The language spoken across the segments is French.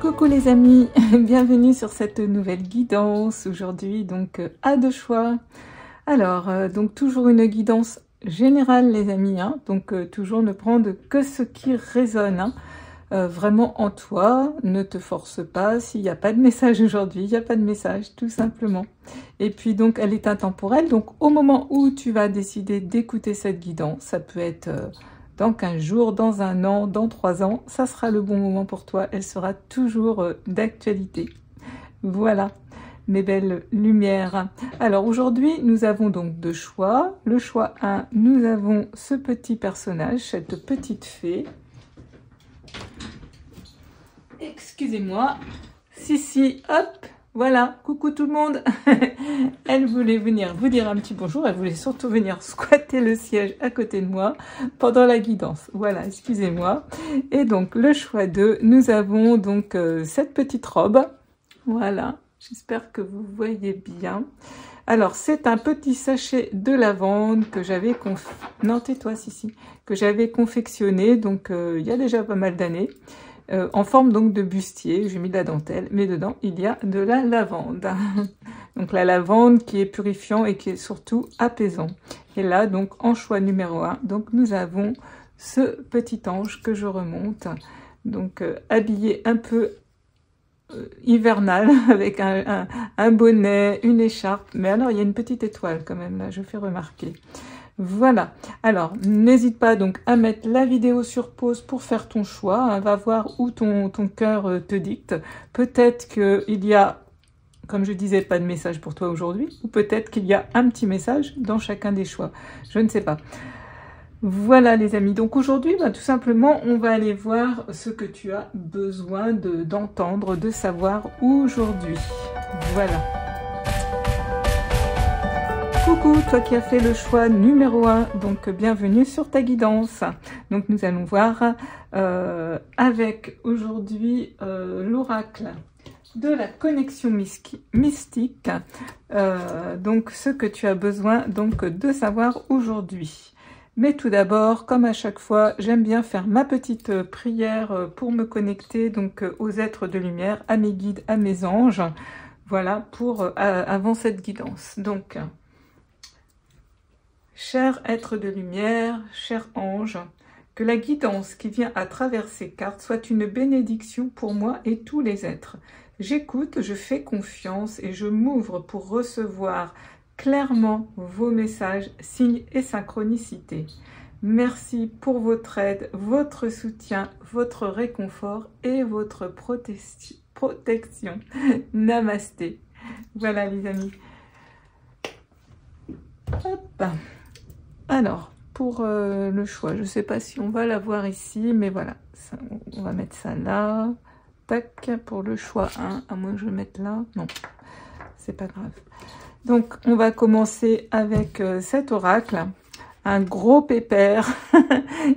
Coucou les amis, bienvenue sur cette nouvelle guidance. Aujourd'hui donc à deux choix. Alors donc toujours une guidance générale les amis, hein, donc toujours ne prendre que ce qui résonne, hein, vraiment en toi. Ne te force pas, s'il n'y a pas de message aujourd'hui, il n'y a pas de message tout simplement. Et puis donc elle est intemporelle, donc au moment où tu vas décider d'écouter cette guidance, ça peut être dans 15 jours, dans un an, dans 3 ans, ça sera le bon moment pour toi. Elle sera toujours d'actualité. Voilà, mes belles lumières. Alors aujourd'hui, nous avons donc deux choix. Le choix 1, nous avons ce petit personnage, cette petite fée. Excusez-moi. Si, hop. Voilà, coucou tout le monde. Elle voulait venir vous dire un petit bonjour. Elle voulait surtout venir squatter le siège à côté de moi pendant la guidance. Voilà, excusez-moi. Et donc, le choix 2, nous avons donc cette petite robe. Voilà, j'espère que vous voyez bien. Alors, c'est un petit sachet de lavande que j'avais que j'avais confectionné, donc il y a déjà pas mal d'années. En forme donc de bustier, j'ai mis de la dentelle, mais dedans il y a de la lavande. Donc la lavande qui est purifiant et qui est surtout apaisant. Et là donc en choix numéro 1, donc nous avons ce petit ange que je remonte, donc habillé un peu hivernal avec un bonnet, une écharpe, mais alors il y a une petite étoile quand même là, je fais remarquer. Voilà, alors n'hésite pas donc à mettre la vidéo sur pause pour faire ton choix, hein, va voir où ton cœur te dicte. Peut-être qu'il y a, comme je disais, pas de message pour toi aujourd'hui, ou peut-être qu'il y a un petit message dans chacun des choix, je ne sais pas. Voilà les amis, donc aujourd'hui, tout simplement, on va aller voir ce que tu as besoin d'entendre, de savoir aujourd'hui. Voilà. Coucou, toi qui as fait le choix numéro 1, donc bienvenue sur ta guidance. Donc nous allons voir avec aujourd'hui l'oracle de la connexion mystique, donc ce que tu as besoin donc de savoir aujourd'hui. Mais tout d'abord, comme à chaque fois, j'aime bien faire ma petite prière pour me connecter donc aux êtres de lumière, à mes guides, à mes anges. Voilà, pour avant cette guidance. Donc cher être de lumière, cher ange, que la guidance qui vient à travers ces cartes soit une bénédiction pour moi et tous les êtres. J'écoute, je fais confiance et je m'ouvre pour recevoir clairement vos messages, signes et synchronicités. Merci pour votre aide, votre soutien, votre réconfort et votre protection. Namasté. Voilà les amis. Hop. Alors, pour le choix, je ne sais pas si on va l'avoir ici, mais voilà, ça, on va mettre ça là. Tac, pour le choix 1, à moins que je le mette là. Non, c'est pas grave. Donc, on va commencer avec cet oracle. Un gros pépère.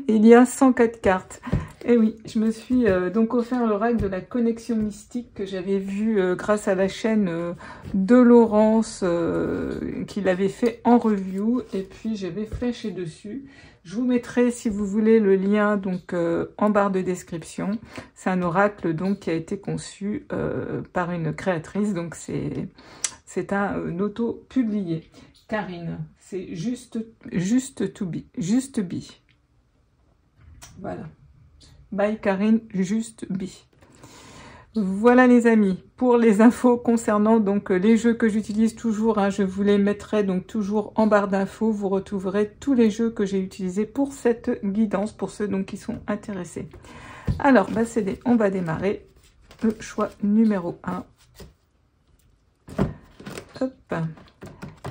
Il y a 104 cartes. Et oui, je me suis donc offert l'oracle de la connexion mystique que j'avais vu grâce à la chaîne de Laurence qui l'avait fait en review. Et puis, j'avais flashé dessus. Je vous mettrai, si vous voulez, le lien donc en barre de description. C'est un oracle donc qui a été conçu par une créatrice. Donc, c'est un auto-publié. Karine, c'est juste to be. Voilà. By Karine, juste be. Voilà les amis, pour les infos concernant donc les jeux que j'utilise toujours, hein, je vous les mettrai donc toujours en barre d'infos. Vous retrouverez tous les jeux que j'ai utilisés pour cette guidance, pour ceux donc qui sont intéressés. Alors, on va démarrer le choix numéro 1. Hop.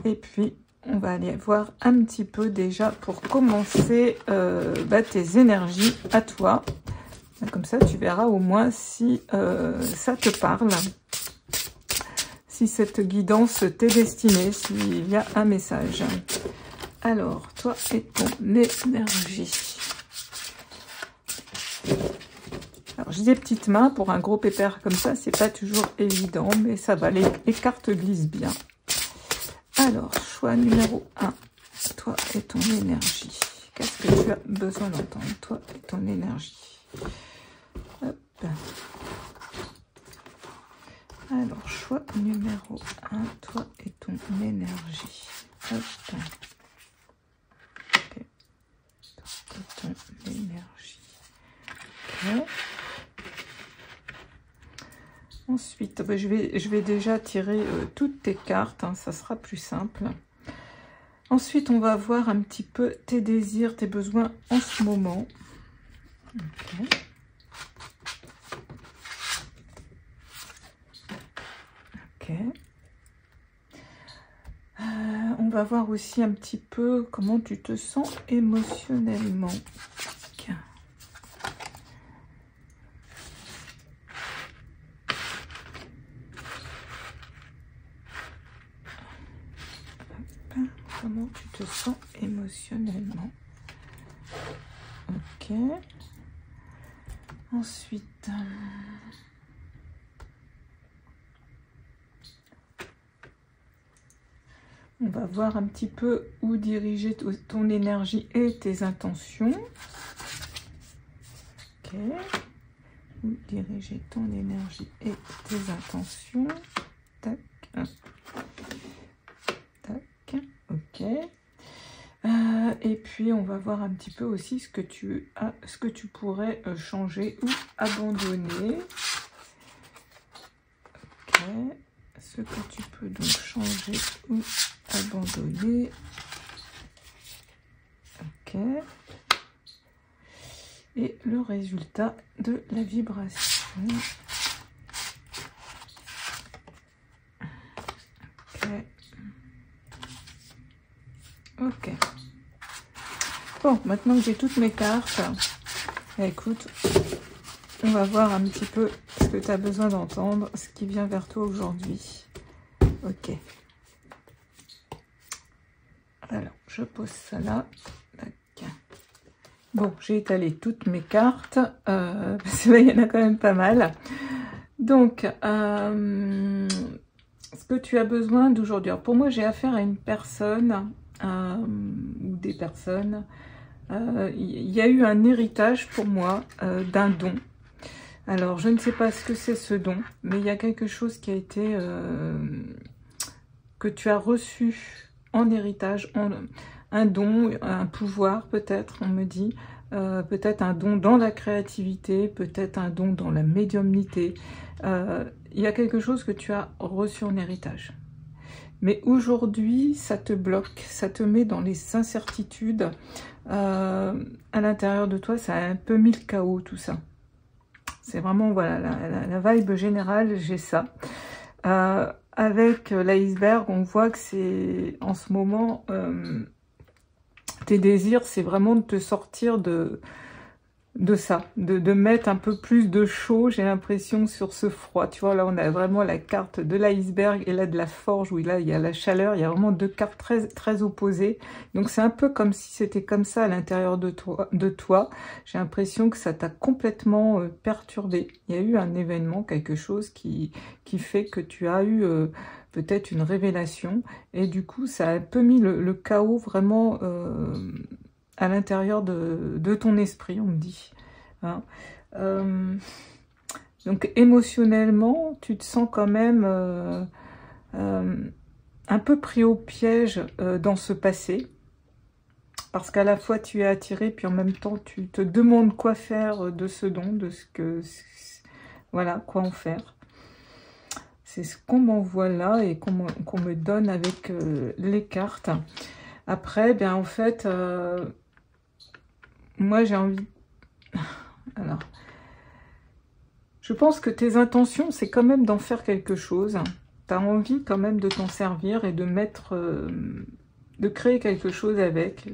Et puis, on va aller voir un petit peu déjà pour commencer tes énergies à toi. Comme ça, tu verras au moins si ça te parle, si cette guidance t'est destinée, s'il y a un message. Alors, toi et ton énergie. Alors, j'ai des petites mains, pour un gros pépère comme ça, c'est pas toujours évident, mais ça va, les cartes glissent bien. Alors, choix numéro 1, toi et ton énergie. Qu'est-ce que tu as besoin d'entendre, toi et ton énergie? Hop. Alors, choix numéro 1, toi et ton énergie. Hop. Ok. Toi et ton énergie. Ok. Ensuite, je vais déjà tirer toutes tes cartes, hein, ça sera plus simple. Ensuite, on va voir un petit peu tes désirs, tes besoins en ce moment. Okay. Ok. On va voir aussi un petit peu comment tu te sens émotionnellement. Okay. Comment tu te sens émotionnellement. Ok. Ensuite, on va voir un petit peu où diriger ton énergie et tes intentions. Ok. Où diriger ton énergie et tes intentions. Tac. Tac. Ok. Et puis on va voir un petit peu aussi ce que tu pourrais changer ou abandonner. Ok. Ce que tu peux donc changer ou abandonner. Ok. Et le résultat de la vibration. Ok. Ok. Bon, maintenant que j'ai toutes mes cartes, écoute, on va voir un petit peu ce que tu as besoin d'entendre, ce qui vient vers toi aujourd'hui. Ok. Alors, je pose ça là. Tac. Bon, j'ai étalé toutes mes cartes, parce qu'il y en a quand même pas mal. Donc, ce que tu as besoin d'aujourd'hui. Alors, pour moi, j'ai affaire à une personne, ou des personnes. Il y a eu un héritage pour moi d'un don. Alors, je ne sais pas ce que c'est ce don, mais il y a quelque chose qui a été... que tu as reçu en héritage, un don, un pouvoir peut-être, on me dit, peut-être un don dans la créativité, peut-être un don dans la médiumnité. Il y a quelque chose que tu as reçu en héritage. Mais aujourd'hui, ça te bloque, ça te met dans les incertitudes. À l'intérieur de toi, ça a un peu mis le chaos, tout ça. C'est vraiment, voilà, la vibe générale, j'ai ça. Avec l'iceberg, on voit que c'est, en ce moment, tes désirs, c'est vraiment de te sortir de ça, de mettre un peu plus de chaud, j'ai l'impression, sur ce froid. Tu vois, là, on a vraiment la carte de l'iceberg et là, de la forge, où là, il y a la chaleur. Il y a vraiment deux cartes très, très opposées. Donc, c'est un peu comme si c'était comme ça à l'intérieur de toi. J'ai l'impression que ça t'a complètement perturbé. Il y a eu un événement, quelque chose qui fait que tu as eu peut-être une révélation. Et du coup, ça a un peu mis le chaos vraiment... à l'intérieur de ton esprit, on me dit. Hein. Donc émotionnellement, tu te sens quand même un peu pris au piège dans ce passé. Parce qu'à la fois tu es attiré, puis en même temps tu te demandes quoi faire de ce don, de ce que... Voilà, quoi en faire. C'est ce qu'on m'envoie là et qu'on me donne avec les cartes. Après, bien en fait... moi, j'ai envie... Alors, je pense que tes intentions, c'est quand même d'en faire quelque chose. Tu as envie quand même de t'en servir et de mettre... de créer quelque chose avec.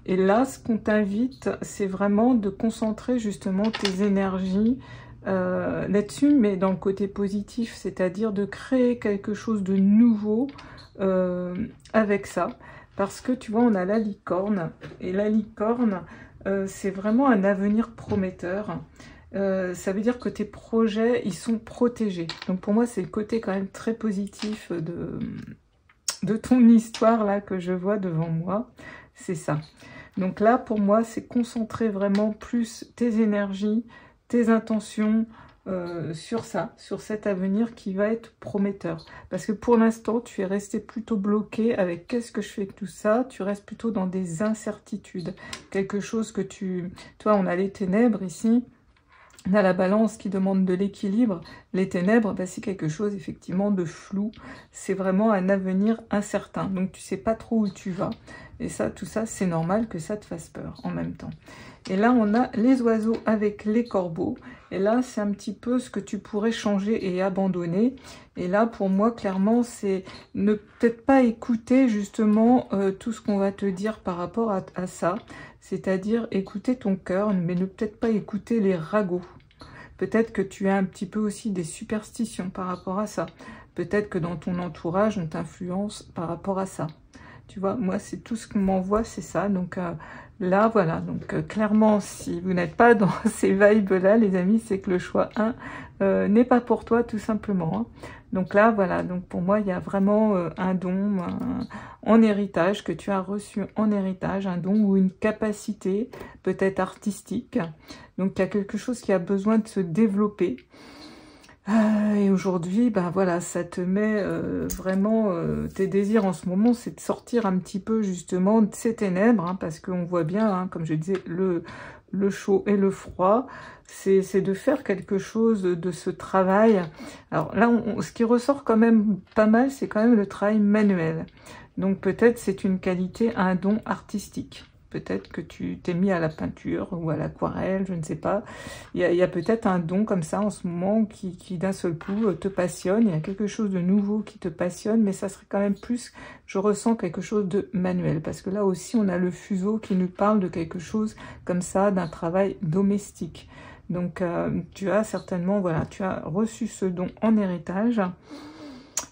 Et là, ce qu'on t'invite, c'est vraiment de concentrer justement tes énergies là-dessus, mais dans le côté positif, c'est-à-dire de créer quelque chose de nouveau avec ça. Parce que, tu vois, on a la licorne. Et la licorne... c'est vraiment un avenir prometteur. Ça veut dire que tes projets, ils sont protégés. Donc pour moi, c'est le côté quand même très positif de ton histoire là que je vois devant moi. C'est ça. Donc là, pour moi, c'est concentrer vraiment plus tes énergies, tes intentions sur ça, sur cet avenir qui va être prometteur. Parce que pour l'instant, tu es resté plutôt bloqué avec qu'est-ce que je fais avec tout ça, tu restes plutôt dans des incertitudes. Quelque chose que tu... Toi, on a les ténèbres ici, on a la balance qui demande de l'équilibre. Les ténèbres, bah, c'est quelque chose effectivement de flou. C'est vraiment un avenir incertain. Donc tu sais pas trop où tu vas. Et ça, tout ça, c'est normal que ça te fasse peur en même temps. Et là, on a les oiseaux avec les corbeaux. Et là, c'est un petit peu ce que tu pourrais changer et abandonner. Et là, pour moi, clairement, c'est ne peut-être pas écouter justement tout ce qu'on va te dire par rapport à ça. C'est-à-dire écouter ton cœur, mais ne peut-être pas écouter les ragots. Peut-être que tu as un petit peu aussi des superstitions par rapport à ça. Peut-être que dans ton entourage, on t'influence par rapport à ça. Tu vois, moi, c'est tout ce qu'on m'envoie, c'est ça. Donc là, voilà. Donc clairement, si vous n'êtes pas dans ces vibes-là, les amis, c'est que le choix 1 n'est pas pour toi, tout simplement. Hein. Donc là, voilà. Donc pour moi, il y a vraiment un don en héritage, que tu as reçu en héritage, un don ou une capacité, peut-être artistique. Donc il y a quelque chose qui a besoin de se développer. Et aujourd'hui, ben voilà, ça te met vraiment, tes désirs en ce moment, c'est de sortir un petit peu justement de ces ténèbres, hein, parce qu'on voit bien, hein, comme je disais, le chaud et le froid, c'est de faire quelque chose de ce travail. Alors là, ce qui ressort quand même pas mal, c'est quand même le travail manuel. Donc peut-être c'est une qualité, un don artistique. Peut-être que tu t'es mis à la peinture ou à l'aquarelle, je ne sais pas. Il y a peut-être un don comme ça en ce moment qui d'un seul coup te passionne. Il y a quelque chose de nouveau qui te passionne, mais ça serait quand même plus, je ressens quelque chose de manuel. Parce que là aussi, on a le fuseau qui nous parle de quelque chose comme ça, d'un travail domestique. Donc tu as certainement, voilà, tu as reçu ce don en héritage.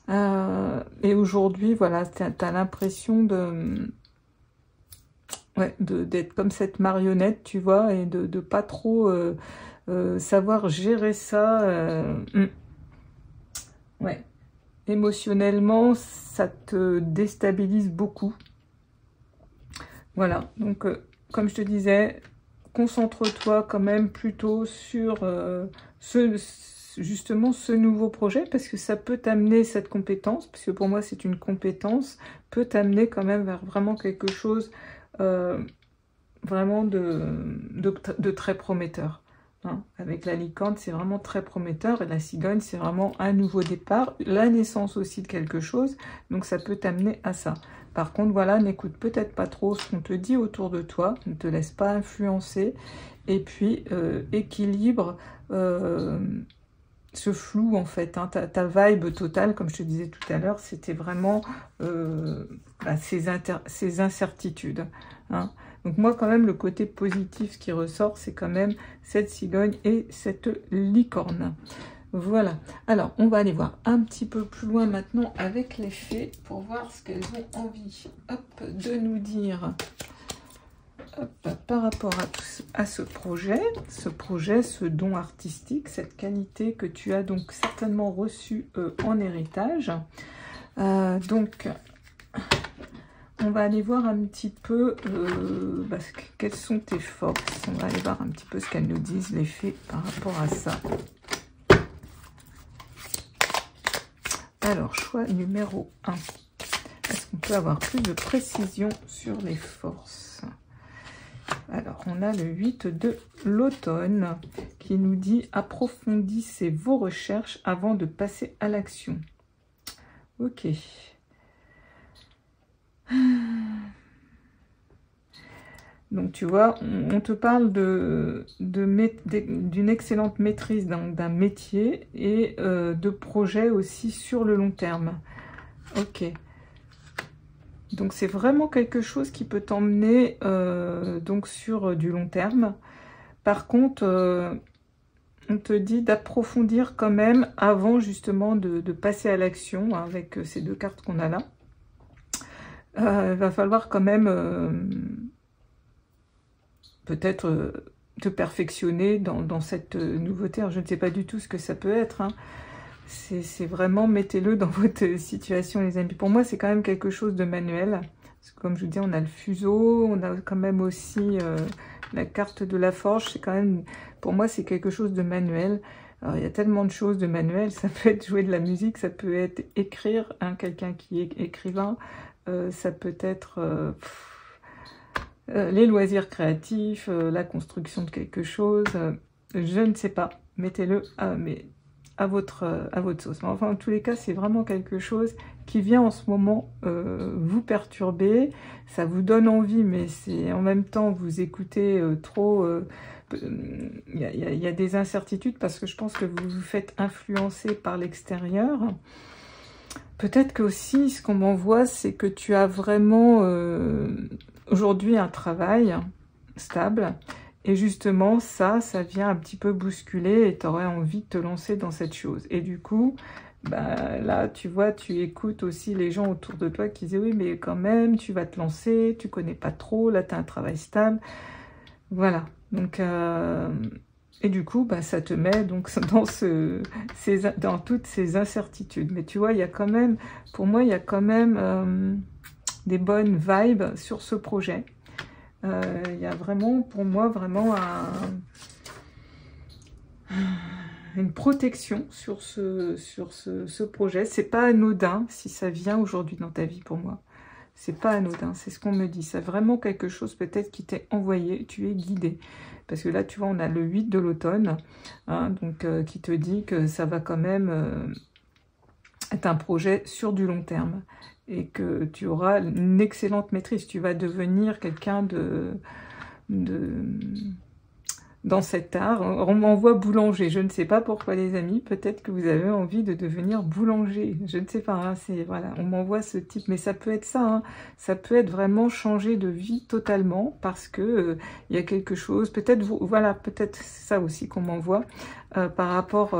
Et aujourd'hui, voilà, tu as l'impression de... Ouais, d'être comme cette marionnette, tu vois, et de pas trop savoir gérer ça. Ouais, émotionnellement, ça te déstabilise beaucoup. Voilà, donc comme je te disais, concentre-toi quand même plutôt sur justement ce nouveau projet, parce que ça peut t'amener cette compétence, parce que pour moi c'est une compétence, peut t'amener quand même vers vraiment quelque chose vraiment de très prometteur. Hein. Avec la licorne, c'est vraiment très prometteur, et la cigogne, c'est vraiment un nouveau départ, la naissance aussi de quelque chose, donc ça peut t'amener à ça. Par contre, voilà, n'écoute peut-être pas trop ce qu'on te dit autour de toi, ne te laisse pas influencer, et puis équilibre ce flou en fait, hein, ta vibe totale, comme je te disais tout à l'heure, c'était vraiment ces incertitudes. Hein. Donc moi quand même, le côté positif qui ressort, c'est quand même cette cigogne et cette licorne. Voilà. Alors, on va aller voir un petit peu plus loin maintenant avec les fées pour voir ce qu'elles ont envie de nous dire. Par rapport à ce projet, ce don artistique, cette qualité que tu as donc certainement reçue en héritage. Donc, on va aller voir un petit peu quelles sont tes forces. On va aller voir un petit peu ce qu'elles nous disent, les fées, par rapport à ça. Alors, choix numéro 1. Est-ce qu'on peut avoir plus de précision sur les forces ? Alors, on a le 8 de l'automne qui nous dit « Approfondissez vos recherches avant de passer à l'action ». Ok. Donc, tu vois, on te parle d'une excellente maîtrise d'un métier et de projets aussi sur le long terme. Ok. Donc c'est vraiment quelque chose qui peut t'emmener donc sur du long terme. Par contre, on te dit d'approfondir quand même avant justement de passer à l'action, hein, avec ces deux cartes qu'on a là. Il va falloir quand même peut-être te perfectionner dans cette nouveauté. Alors, je ne sais pas du tout ce que ça peut être, hein. C'est vraiment, mettez-le dans votre situation, les amis. Pour moi, c'est quand même quelque chose de manuel. Parce que, comme je vous dis, on a le fuseau, on a quand même aussi la carte de la forge. C'est quand même, pour moi, c'est quelque chose de manuel. Alors, il y a tellement de choses de manuel, ça peut être jouer de la musique, ça peut être écrire, hein, quelqu'un qui est écrivain, ça peut être les loisirs créatifs, la construction de quelque chose, je ne sais pas, mettez-le à votre sauce. Mais enfin, en tous les cas, c'est vraiment quelque chose qui vient en ce moment vous perturber, ça vous donne envie, mais c'est en même temps, vous écoutez trop... Il y a des incertitudes parce que je pense que vous vous faites influencer par l'extérieur. Peut-être que aussi, ce qu'on m'envoie, c'est que tu as vraiment aujourd'hui un travail stable. Et justement, ça vient un petit peu bousculer et tu aurais envie de te lancer dans cette chose. Et du coup, bah, là, tu vois, tu écoutes aussi les gens autour de toi qui disent « Oui, mais quand même, tu vas te lancer, tu connais pas trop, là, tu as un travail stable. » Voilà. Donc, et du coup, bah, ça te met donc dans toutes ces incertitudes. Mais tu vois, il y a quand même, pour moi, il y a quand même des bonnes vibes sur ce projet. Il y a vraiment, pour moi, vraiment une protection sur ce projet. C'est pas anodin si ça vient aujourd'hui dans ta vie pour moi. C'est pas anodin, c'est ce qu'on me dit. C'est vraiment quelque chose peut-être qui t'est envoyé, tu es guidé. Parce que là, tu vois, on a le 8 de l'automne, hein, donc qui te dit que ça va quand même être un projet sur du long terme. Et que tu auras une excellente maîtrise. Tu vas devenir quelqu'un dans cet art. On m'envoie boulanger. Je ne sais pas pourquoi, les amis. Peut-être que vous avez envie de devenir boulanger. Je ne sais pas. Hein, voilà, on m'envoie ce type. Mais ça peut être ça. Hein. Ça peut être vraiment changer de vie totalement parce que il y a quelque chose. Peut-être, voilà, peut-être ça aussi qu'on m'envoie par rapport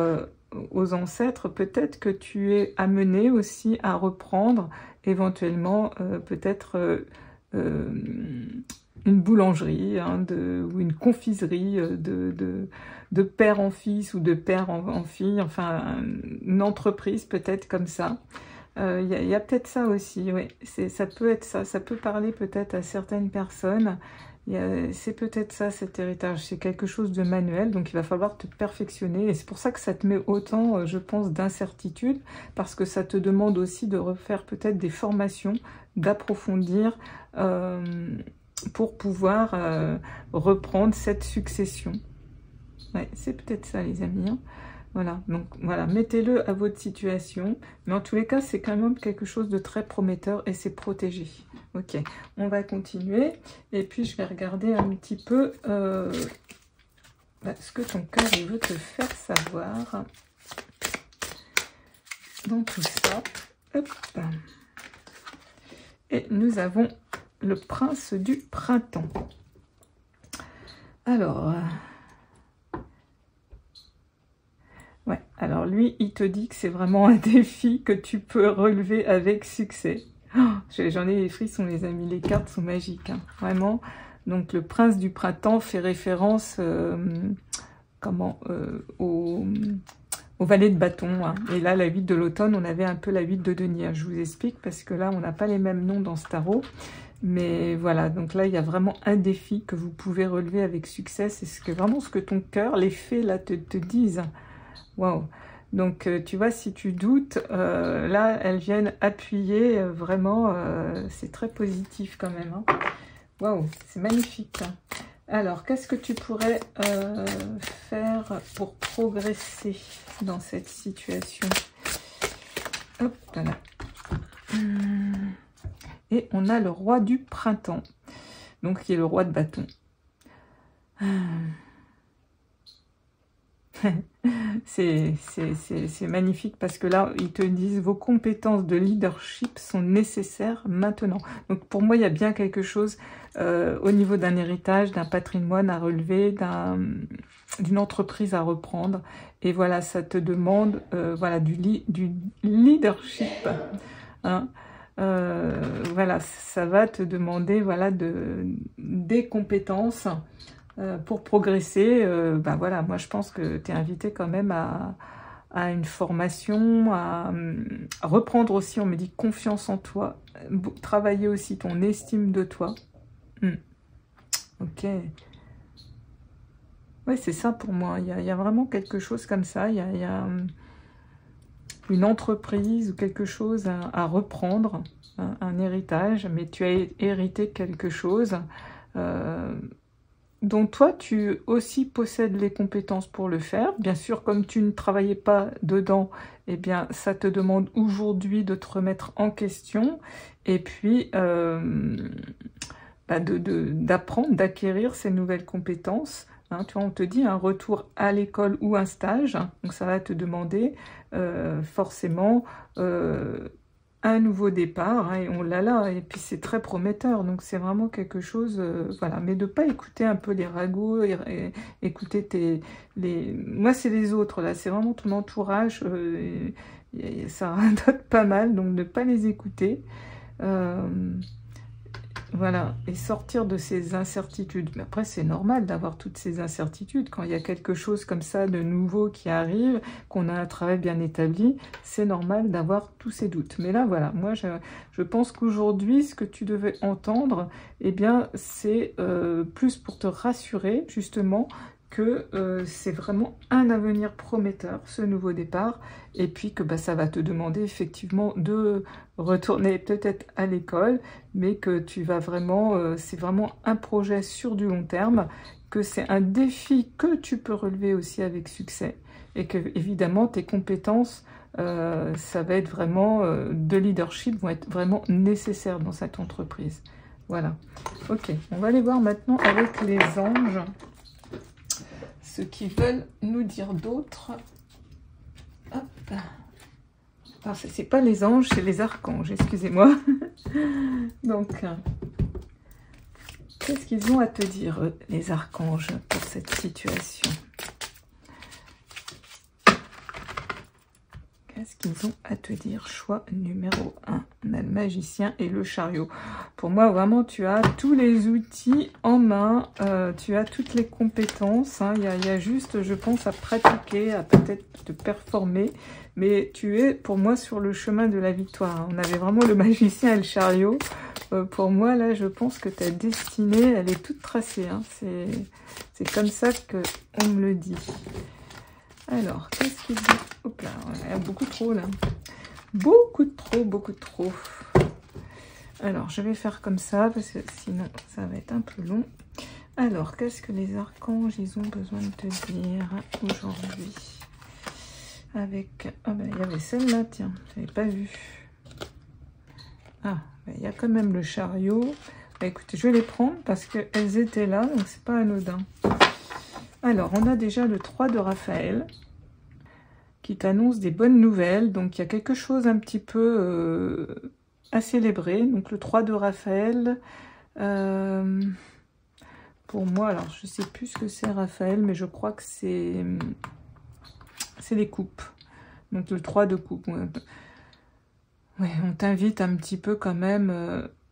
aux ancêtres. Peut-être que tu es amené aussi à reprendre éventuellement peut-être une boulangerie hein, ou une confiserie de père en fils ou de père en fille, enfin une entreprise peut-être comme ça. Il y a peut-être ça aussi, oui. Ça peut être ça, ça peut parler peut-être à certaines personnes. C'est peut-être ça, cet héritage, c'est quelque chose de manuel, donc il va falloir te perfectionner, et c'est pour ça que ça te met autant, je pense, d'incertitude, parce que ça te demande aussi de refaire peut-être des formations, d'approfondir, pour pouvoir reprendre cette succession. Ouais, c'est peut-être ça, les amis, hein. Voilà, donc voilà, mettez-le à votre situation. Mais en tous les cas, c'est quand même quelque chose de très prometteur et c'est protégé. Ok, on va continuer. Et puis, je vais regarder un petit peu ce que ton cœur veut te faire savoir dans tout ça. Hop. Et nous avons le prince du printemps. Alors... ouais, alors lui, il te dit que c'est vraiment un défi que tu peux relever avec succès. Oh, j'en ai les frissons, les amis, les cartes sont magiques, hein, vraiment. Donc le prince du printemps fait référence au valet de bâton. Hein. Et là, la 8 de l'automne, on avait un peu la 8 de denier. Je vous explique parce que là, on n'a pas les mêmes noms dans ce tarot. Mais voilà, donc là, il y a vraiment un défi que vous pouvez relever avec succès. C'est vraiment ce que ton cœur, les fées, là, te disent. Waouh! Donc, tu vois, si tu doutes, là, elles viennent appuyer vraiment. C'est très positif quand même. Hein. Waouh! C'est magnifique. Hein. Alors, qu'est-ce que tu pourrais faire pour progresser dans cette situation? Hop, voilà. Et on a le roi du printemps, donc qui est le roi de bâton. C'est magnifique parce que là, ils te disent vos compétences de leadership sont nécessaires maintenant. Donc pour moi, il y a bien quelque chose au niveau d'un héritage, d'un patrimoine à relever, d'une entreprise à reprendre. Et voilà, ça te demande voilà, du leadership. Hein. Voilà, ça va te demander voilà, des compétences pour progresser. Ben voilà, moi je pense que tu es invité quand même à une formation, à reprendre aussi, on me dit, confiance en toi, travailler aussi ton estime de toi. Ok. Ouais, c'est ça pour moi. Il y a vraiment quelque chose comme ça. Il y a une entreprise ou quelque chose à reprendre, un héritage, mais tu as hérité quelque chose dont toi, tu aussi possèdes les compétences pour le faire. Bien sûr, comme tu ne travaillais pas dedans, eh bien, ça te demande aujourd'hui de te remettre en question et puis d'apprendre, d'acquérir ces nouvelles compétences. Hein, tu vois, on te dit un retour à l'école ou un stage, donc ça va te demander forcément un nouveau départ, hein, et on l'a là, et puis c'est très prometteur, donc c'est vraiment quelque chose, voilà, mais de pas écouter un peu les ragots, et écouter moi c'est les autres, là, c'est vraiment ton entourage, ça radote pas mal, donc ne pas les écouter, voilà, et sortir de ces incertitudes. Mais après, c'est normal d'avoir toutes ces incertitudes. Quand il y a quelque chose comme ça de nouveau qui arrive, qu'on a un travail bien établi, c'est normal d'avoir tous ces doutes. Mais là, voilà, moi, je pense qu'aujourd'hui, ce que tu devais entendre, eh bien, c'est plus pour te rassurer, justement, que c'est vraiment un avenir prometteur, ce nouveau départ, et puis que bah, ça va te demander effectivement de retourner peut-être à l'école, mais que tu vas vraiment, c'est vraiment un projet sur du long terme, que c'est un défi que tu peux relever aussi avec succès, et que évidemment tes compétences, ça va être vraiment, de leadership, vont être vraiment nécessaires dans cette entreprise. Voilà. Ok, on va aller voir maintenant avec les anges ce qu'ils veulent nous dire d'autre. Hop. Alors, c'est pas les anges, c'est les archanges, excusez-moi. Donc, qu'est-ce qu'ils ont à te dire, les archanges, pour cette situation? Qu'est-ce qu'ils ont à te dire? Choix numéro 1. On a le magicien et le chariot. Pour moi, vraiment, tu as tous les outils en main. Tu as toutes les compétences. Hein. Il y a juste, je pense, à pratiquer, à peut-être te performer. Mais tu es, pour moi, sur le chemin de la victoire. On avait vraiment le magicien et le chariot. Pour moi, là, je pense que ta destinée, elle est toute tracée. Hein. C'est comme ça qu'on me le dit. Alors, qu'est-ce qu'il dit? Hop là, il y a beaucoup trop là. Beaucoup de trop. Alors, je vais faire comme ça, parce que sinon, ça va être un peu long. Alors, qu'est-ce que les archanges, ils ont besoin de te dire aujourd'hui? Avec... Ah ben, il y avait celle-là, tiens, je n'avais pas vu. Ah, ben, il y a quand même le chariot. Ben, écoutez, je vais les prendre, parce qu'elles étaient là, donc c'est pas anodin. Alors, on a déjà le 3 de Raphaël, qui t'annonce des bonnes nouvelles. Donc, il y a quelque chose un petit peu à célébrer. Donc, le 3 de Raphaël, pour moi, alors, je ne sais plus ce que c'est Raphaël, mais je crois que c'est les coupes. Donc, le 3 de coupe. Ouais, on t'invite un petit peu quand même...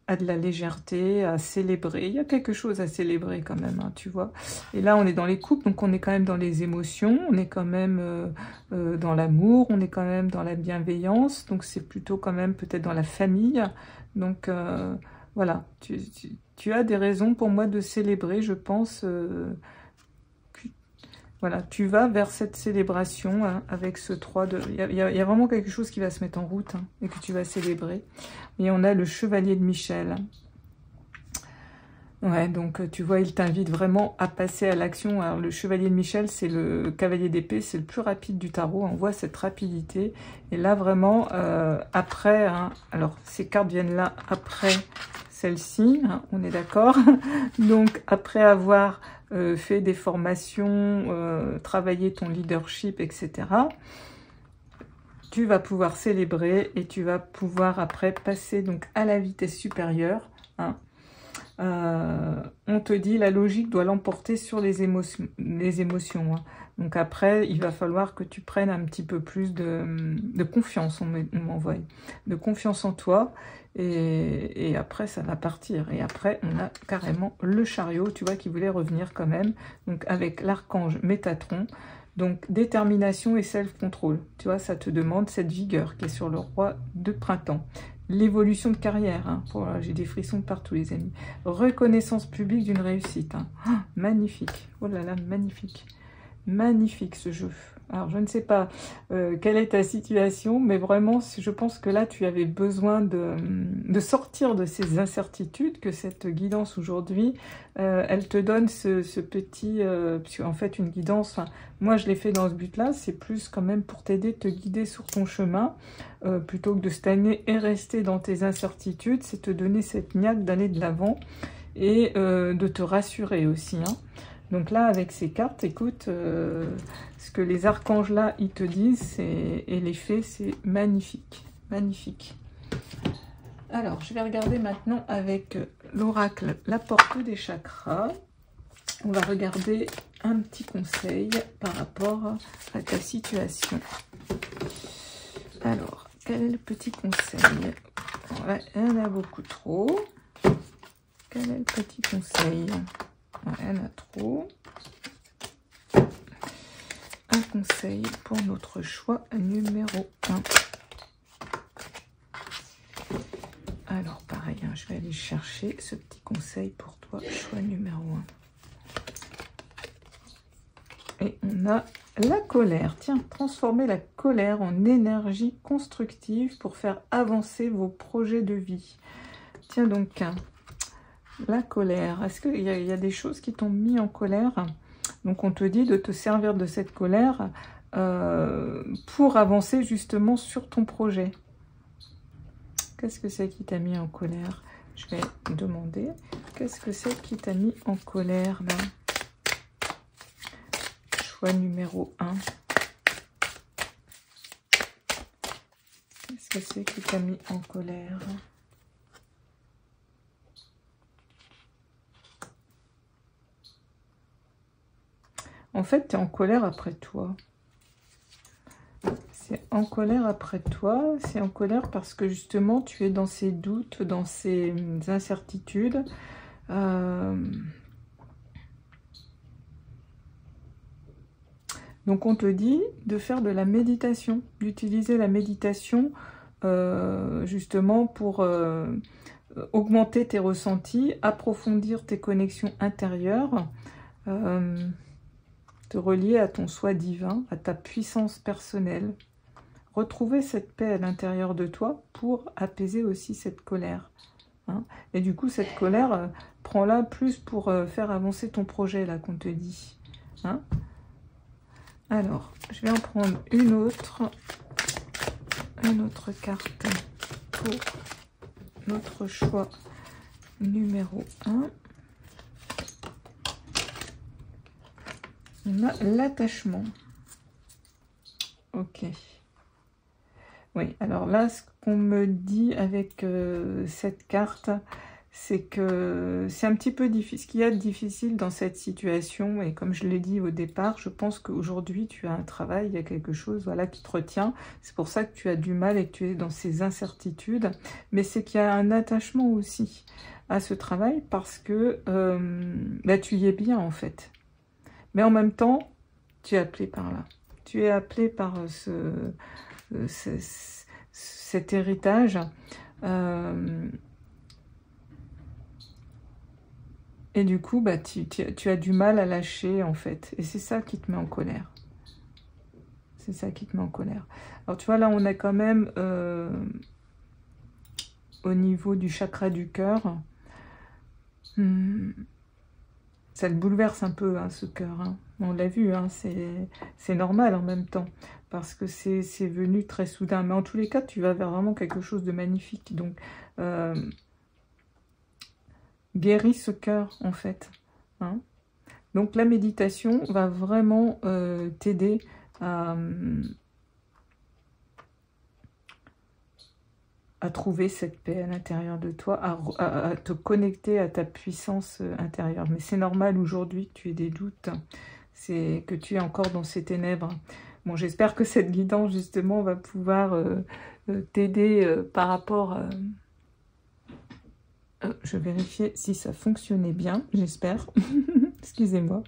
à de la légèreté, à célébrer. Il y a quelque chose à célébrer quand même, hein, tu vois. Et là, on est dans les couples, donc on est quand même dans les émotions, on est quand même dans l'amour, on est quand même dans la bienveillance, donc c'est plutôt quand même peut-être dans la famille. Donc voilà, tu as des raisons pour moi de célébrer, je pense. Voilà, tu vas vers cette célébration hein, avec ce 3 de... Il y a vraiment quelque chose qui va se mettre en route hein, et que tu vas célébrer. Et on a le chevalier de Michel. Ouais, donc tu vois, il t'invite vraiment à passer à l'action. Alors le chevalier de Michel, c'est le cavalier d'épée, c'est le plus rapide du tarot. On voit cette rapidité. Et là, vraiment, après... Hein, alors, ces cartes viennent là après celle-ci, hein, on est d'accord. Donc, après avoir... fait des formations, travailler ton leadership, etc. Tu vas pouvoir célébrer et tu vas pouvoir après passer donc à la vitesse supérieure. Hein. On te dit la logique doit l'emporter sur les émotions. Hein. Donc après, il va falloir que tu prennes un petit peu plus de confiance, on m'envoie, de confiance en toi. Et après, ça va partir. Et après, on a carrément le chariot, tu vois, qui voulait revenir quand même. Donc, avec l'archange Métatron. Donc, détermination et self-control. Tu vois, ça te demande cette vigueur qui est sur le roi de printemps. l'évolution de carrière. Hein. Voilà, j'ai des frissons de partout, les amis. Reconnaissance publique d'une réussite. Hein. Oh, magnifique. Oh là là, magnifique. Magnifique ce jeu. Alors, je ne sais pas quelle est ta situation, mais vraiment, je pense que là, tu avais besoin de sortir de ces incertitudes, que cette guidance aujourd'hui, elle te donne ce petit... puisqu'en fait, une guidance, moi, je l'ai fait dans ce but-là, c'est plus quand même pour t'aider, te guider sur ton chemin, plutôt que de stagner et rester dans tes incertitudes, c'est te donner cette niaque d'aller de l'avant et de te rassurer aussi, hein. Donc là, avec ces cartes, écoute, ce que les archanges là, ils te disent, et les faits, c'est magnifique, magnifique. Alors, je vais regarder maintenant avec l'oracle, la porte des chakras. On va regarder un petit conseil par rapport à ta situation. Alors, quel est le petit conseil? Ouais, il y en a beaucoup trop. Quel est le petit conseil? Il y en a trop. Un conseil pour notre choix numéro 1. Alors, pareil, hein, je vais aller chercher ce petit conseil pour toi, choix numéro 1. Et on a la colère. Tiens, transformez la colère en énergie constructive pour faire avancer vos projets de vie. Tiens donc, la colère. Est-ce qu'il y a des choses qui t'ont mis en colère? Donc on te dit de te servir de cette colère pour avancer justement sur ton projet. Qu'est-ce que c'est qui t'a mis en colère? Je vais demander. Qu'est-ce que c'est qui t'a mis en colère là? Choix numéro 1. Qu'est-ce que c'est qui t'a mis en colère? En fait, tu es en colère après toi. C'est en colère après toi. C'est en colère parce que justement, tu es dans ces doutes, dans ces incertitudes. Donc, on te dit de faire de la méditation, d'utiliser la méditation justement pour augmenter tes ressentis, approfondir tes connexions intérieures, te relier à ton soi divin, à ta puissance personnelle. Retrouver cette paix à l'intérieur de toi pour apaiser aussi cette colère. Hein. Et du coup, cette colère, prends-la plus pour faire avancer ton projet, là, qu'on te dit. Hein. Alors, je vais en prendre une autre carte pour notre choix numéro 1. On a l'attachement. Ok. Oui, alors là, ce qu'on me dit avec cette carte, c'est que c'est un petit peu difficile. Ce qu'il y a de difficile dans cette situation, et comme je l'ai dit au départ, je pense qu'aujourd'hui, tu as un travail, il y a quelque chose voilà, qui te retient. C'est pour ça que tu as du mal et que tu es dans ces incertitudes. Mais c'est qu'il y a un attachement aussi à ce travail parce que bah, tu y es bien, en fait. Mais en même temps, tu es appelé par là. Tu es appelé par cet héritage. Et du coup, bah, tu as du mal à lâcher, en fait. Et c'est ça qui te met en colère. C'est ça qui te met en colère. Alors, tu vois, là, on a quand même, au niveau du chakra du cœur, ça le bouleverse un peu, hein, ce cœur. Hein. On l'a vu, hein, c'est normal en même temps, parce que c'est venu très soudain. Mais en tous les cas, tu vas vers vraiment quelque chose de magnifique. Donc, guéris ce cœur, en fait. Hein. Donc, la méditation va vraiment t'aider à trouver cette paix à l'intérieur de toi, à te connecter à ta puissance intérieure. Mais c'est normal aujourd'hui que tu aies des doutes, c'est que tu es encore dans ces ténèbres. Bon, j'espère que cette guidance, justement, va pouvoir t'aider par rapport... je vérifiais si ça fonctionnait bien, j'espère. Excusez-moi.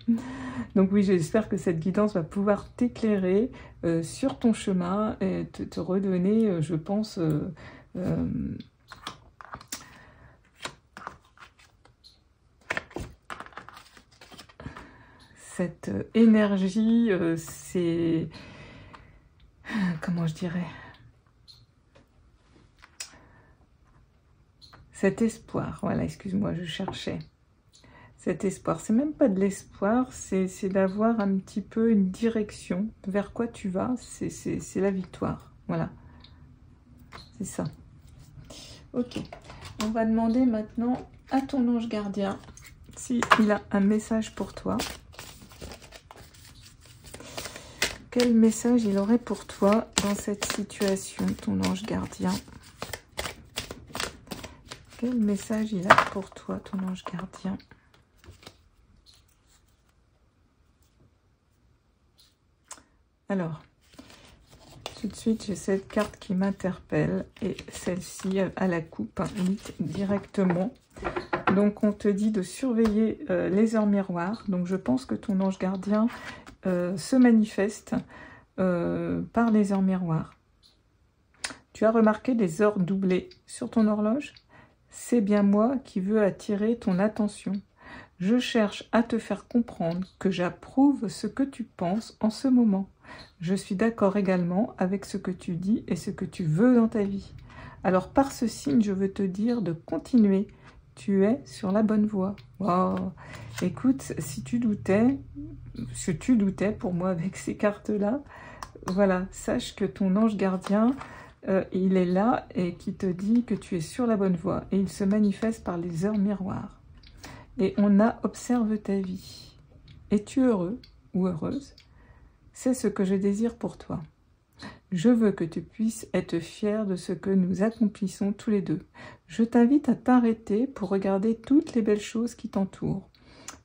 Donc oui, j'espère que cette guidance va pouvoir t'éclairer sur ton chemin et te redonner, je pense... cette énergie, c'est... Comment je dirais? Cet espoir, voilà, excuse-moi, je cherchais. Cet espoir, c'est même pas de l'espoir, c'est d'avoir un petit peu une direction vers quoi tu vas, c'est la victoire, voilà, c'est ça. Ok, on va demander maintenant à ton ange gardien s'il a un message pour toi. Quel message il aurait pour toi dans cette situation, ton ange gardien? Quel message il a pour toi, ton ange gardien? Alors, tout de suite, j'ai cette carte qui m'interpelle et celle-ci à la coupe, directement. Donc, on te dit de surveiller les heures miroirs. Donc, je pense que ton ange gardien se manifeste par les heures miroirs. Tu as remarqué des heures doublées sur ton horloge? C'est bien moi qui veux attirer ton attention. Je cherche à te faire comprendre que j'approuve ce que tu penses en ce moment. Je suis d'accord également avec ce que tu dis et ce que tu veux dans ta vie. Alors par ce signe, je veux te dire de continuer. Tu es sur la bonne voie. Wow. Écoute, si tu doutais, pour moi avec ces cartes-là, voilà, sache que ton ange gardien, il est là et qui te dit que tu es sur la bonne voie. Et il se manifeste par les heures miroirs. Et on observe ta vie. Es-tu heureux ou heureuse? C'est ce que je désire pour toi. Je veux que tu puisses être fier de ce que nous accomplissons tous les deux. Je t'invite à t'arrêter pour regarder toutes les belles choses qui t'entourent.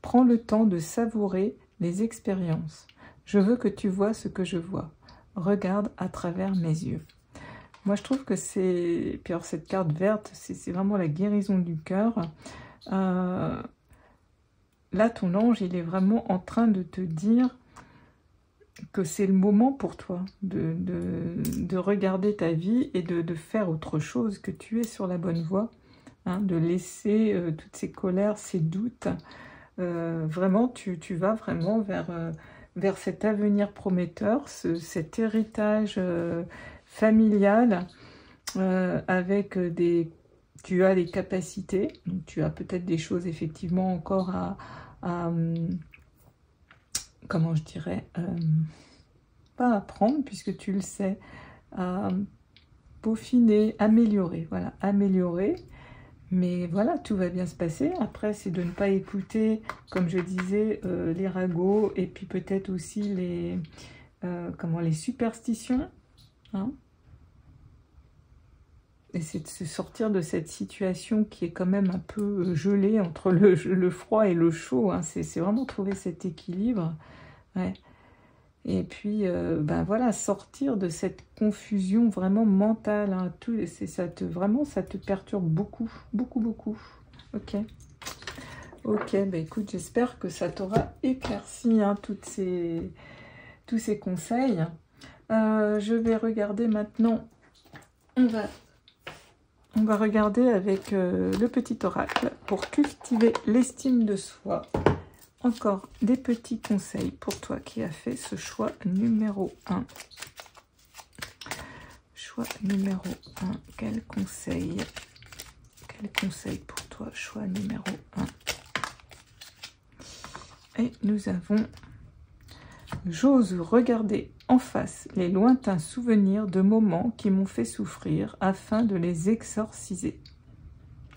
Prends le temps de savourer les expériences. Je veux que tu vois ce que je vois. Regarde à travers mes yeux. Moi, je trouve que c'est... Puis alors, cette carte verte, c'est vraiment la guérison du cœur. Là, ton ange, il est vraiment en train de te dire que c'est le moment pour toi de regarder ta vie et de faire autre chose, que tu es sur la bonne voie, hein, de laisser toutes ces colères, ces doutes. Vraiment, tu vas vraiment vers cet avenir prometteur, cet héritage familial avec des... Tu as des capacités, donc tu as peut-être des choses effectivement encore à comment je dirais, pas apprendre puisque tu le sais, à peaufiner, améliorer, voilà, améliorer. Mais voilà, tout va bien se passer. Après, c'est de ne pas écouter, comme je disais, les ragots et puis peut-être aussi les superstitions, hein. Et c'est de se sortir de cette situation qui est quand même un peu gelée entre le froid et le chaud, hein. C'est vraiment trouver cet équilibre. Ouais. Et puis, ben voilà, sortir de cette confusion vraiment mentale, hein. Vraiment, ça te perturbe beaucoup, beaucoup, beaucoup. Ok. Ok, ben écoute, j'espère que ça t'aura éclairci, hein, tous ces conseils. Je vais regarder maintenant. On va regarder avec le petit oracle pour cultiver l'estime de soi. Encore des petits conseils pour toi qui as fait ce choix numéro 1. Choix numéro 1. Quel conseil pour toi, choix numéro 1. Et nous avons... J'ose regarder en face les lointains souvenirs de moments qui m'ont fait souffrir afin de les exorciser.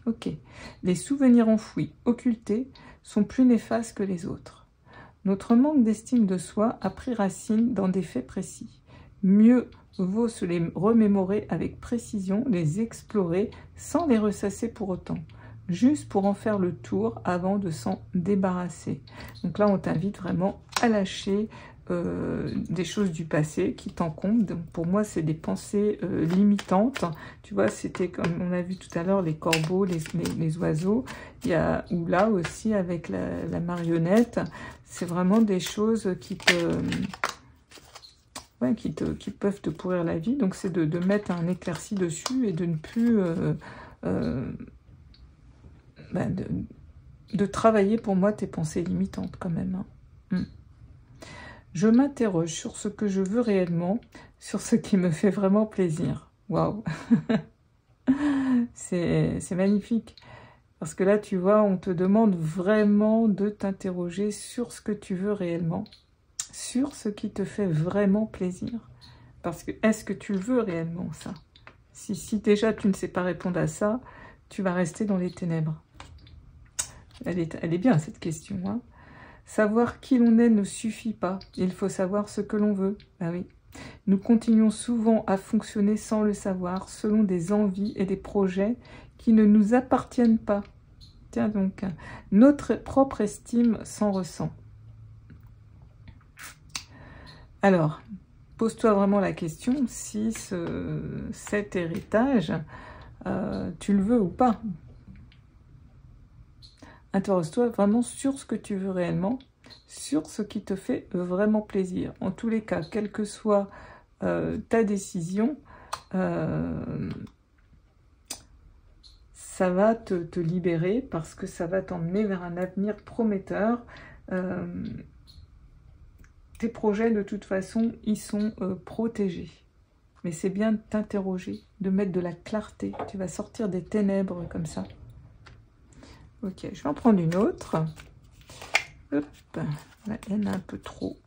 Ok. Les souvenirs enfouis, occultés, sont plus néfastes que les autres. Notre manque d'estime de soi a pris racine dans des faits précis. Mieux vaut se les remémorer avec précision, les explorer sans les ressasser pour autant, juste pour en faire le tour avant de s'en débarrasser. Donc là, on t'invite vraiment à lâcher des choses du passé qui t'encombrent. Donc pour moi, c'est des pensées limitantes. Tu vois, c'était comme on a vu tout à l'heure, les corbeaux, les oiseaux. Il y a, ou là aussi avec la marionnette, c'est vraiment des choses qui peuvent te pourrir la vie. Donc c'est de mettre un éclairci dessus et de ne plus... de travailler pour moi tes pensées limitantes quand même, hein. Je m'interroge sur ce que je veux réellement, sur ce qui me fait vraiment plaisir. Waouh. C'est magnifique. Parce que là, tu vois, on te demande vraiment de t'interroger sur ce que tu veux réellement, sur ce qui te fait vraiment plaisir. Parce que, est-ce que tu le veux réellement, ça? Si déjà tu ne sais pas répondre à ça, tu vas rester dans les ténèbres. Elle est bien, cette question, hein. Savoir qui l'on est ne suffit pas. Il faut savoir ce que l'on veut. Ah oui. Nous continuons souvent à fonctionner sans le savoir, selon des envies et des projets qui ne nous appartiennent pas. Tiens donc, notre propre estime s'en ressent. Alors, pose-toi vraiment la question si cet héritage, tu le veux ou pas. Interroge-toi vraiment sur ce que tu veux réellement, sur ce qui te fait vraiment plaisir. En tous les cas, quelle que soit ta décision, ça va te libérer parce que ça va t'emmener vers un avenir prometteur. Tes projets, de toute façon, ils sont protégés. Mais c'est bien de t'interroger, de mettre de la clarté. Tu vas sortir des ténèbres comme ça. Ok, je vais en prendre une autre. Hop, là, il y en a un peu trop.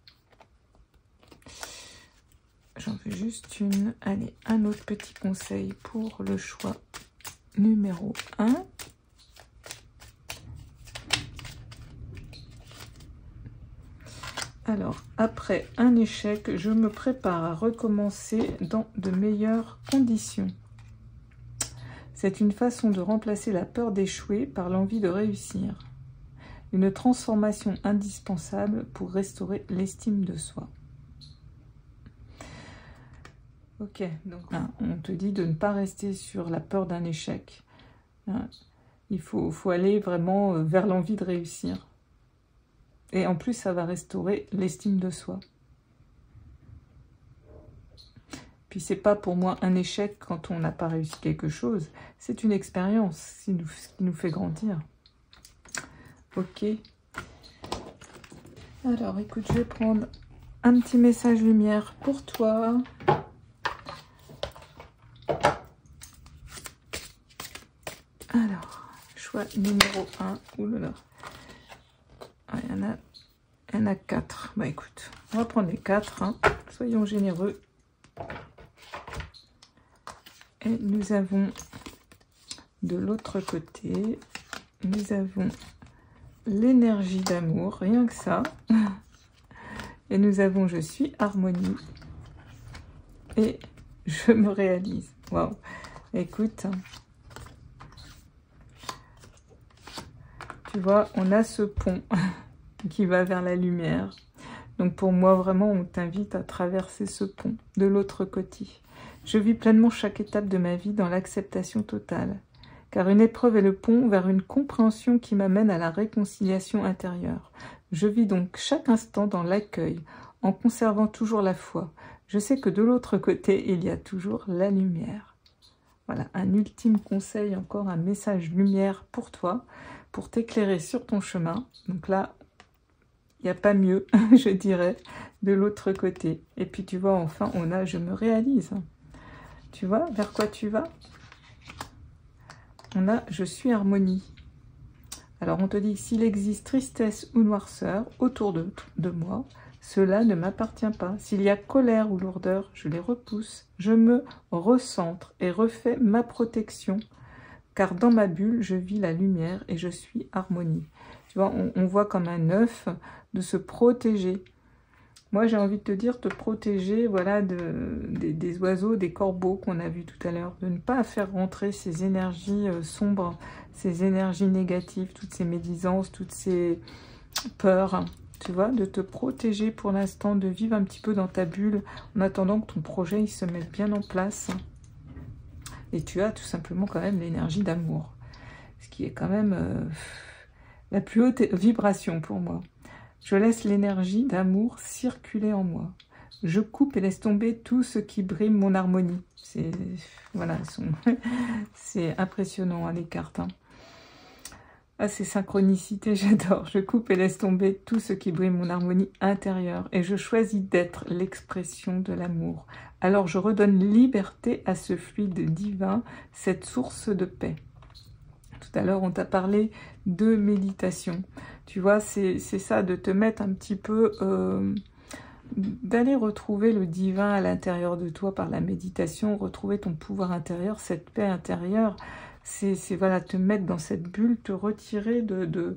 J'en veux juste une. Allez, un autre petit conseil pour le choix numéro 1. Alors, après un échec, je me prépare à recommencer dans de meilleures conditions. C'est une façon de remplacer la peur d'échouer par l'envie de réussir. Une transformation indispensable pour restaurer l'estime de soi. Ok, donc on te dit de ne pas rester sur la peur d'un échec. Il faut aller vraiment vers l'envie de réussir. Et en plus, ça va restaurer l'estime de soi. Puis c'est pas pour moi un échec quand on n'a pas réussi quelque chose. C'est une expérience qui nous fait grandir. Ok. Alors, écoute, je vais prendre un petit message lumière pour toi. Alors, choix numéro 1. Oulala. Ah, il y en a 4. Bah écoute, on va prendre les 4. Hein. Soyons généreux. Et nous avons de l'autre côté, nous avons l'énergie d'amour, rien que ça. Et nous avons je suis harmonie. Et je me réalise. Waouh. Écoute. Tu vois, on a ce pont qui va vers la lumière. Donc pour moi, vraiment, on t'invite à traverser ce pont de l'autre côté. Je vis pleinement chaque étape de ma vie dans l'acceptation totale. Car une épreuve est le pont vers une compréhension qui m'amène à la réconciliation intérieure. Je vis donc chaque instant dans l'accueil, en conservant toujours la foi. Je sais que de l'autre côté, il y a toujours la lumière. Voilà, un ultime conseil, encore un message lumière pour toi, pour t'éclairer sur ton chemin. Donc là, il n'y a pas mieux, je dirais, de l'autre côté. Et puis tu vois, enfin, on a « je me réalise ». Tu vois vers quoi tu vas? On a « je suis harmonie ». Alors on te dit, s'il existe tristesse ou noirceur autour de moi, cela ne m'appartient pas. S'il y a colère ou lourdeur, je les repousse. Je me recentre et refais ma protection, car dans ma bulle, je vis la lumière et je suis harmonie. Tu vois, on voit comme un œuf de se protéger. Moi, j'ai envie de te dire, te protéger, voilà, des oiseaux, des corbeaux qu'on a vus tout à l'heure, de ne pas faire rentrer ces énergies sombres, ces énergies négatives, toutes ces médisances, toutes ces peurs, tu vois, de te protéger pour l'instant, de vivre un petit peu dans ta bulle, en attendant que ton projet il se mette bien en place. Et tu as tout simplement quand même l'énergie d'amour, ce qui est quand même la plus haute vibration pour moi. Je laisse l'énergie d'amour circuler en moi. Je coupe et laisse tomber tout ce qui brime mon harmonie. C'est voilà, c'est impressionnant, hein, les cartes. Hein. Ah, ces synchronicités, j'adore. Je coupe et laisse tomber tout ce qui brille mon harmonie intérieure et je choisis d'être l'expression de l'amour. Alors je redonne liberté à ce fluide divin, cette source de paix. Tout à l'heure, on t'a parlé de méditation. Tu vois, c'est ça, de te mettre un petit peu... d'aller retrouver le divin à l'intérieur de toi par la méditation, retrouver ton pouvoir intérieur, cette paix intérieure. C'est voilà, te mettre dans cette bulle, te retirer de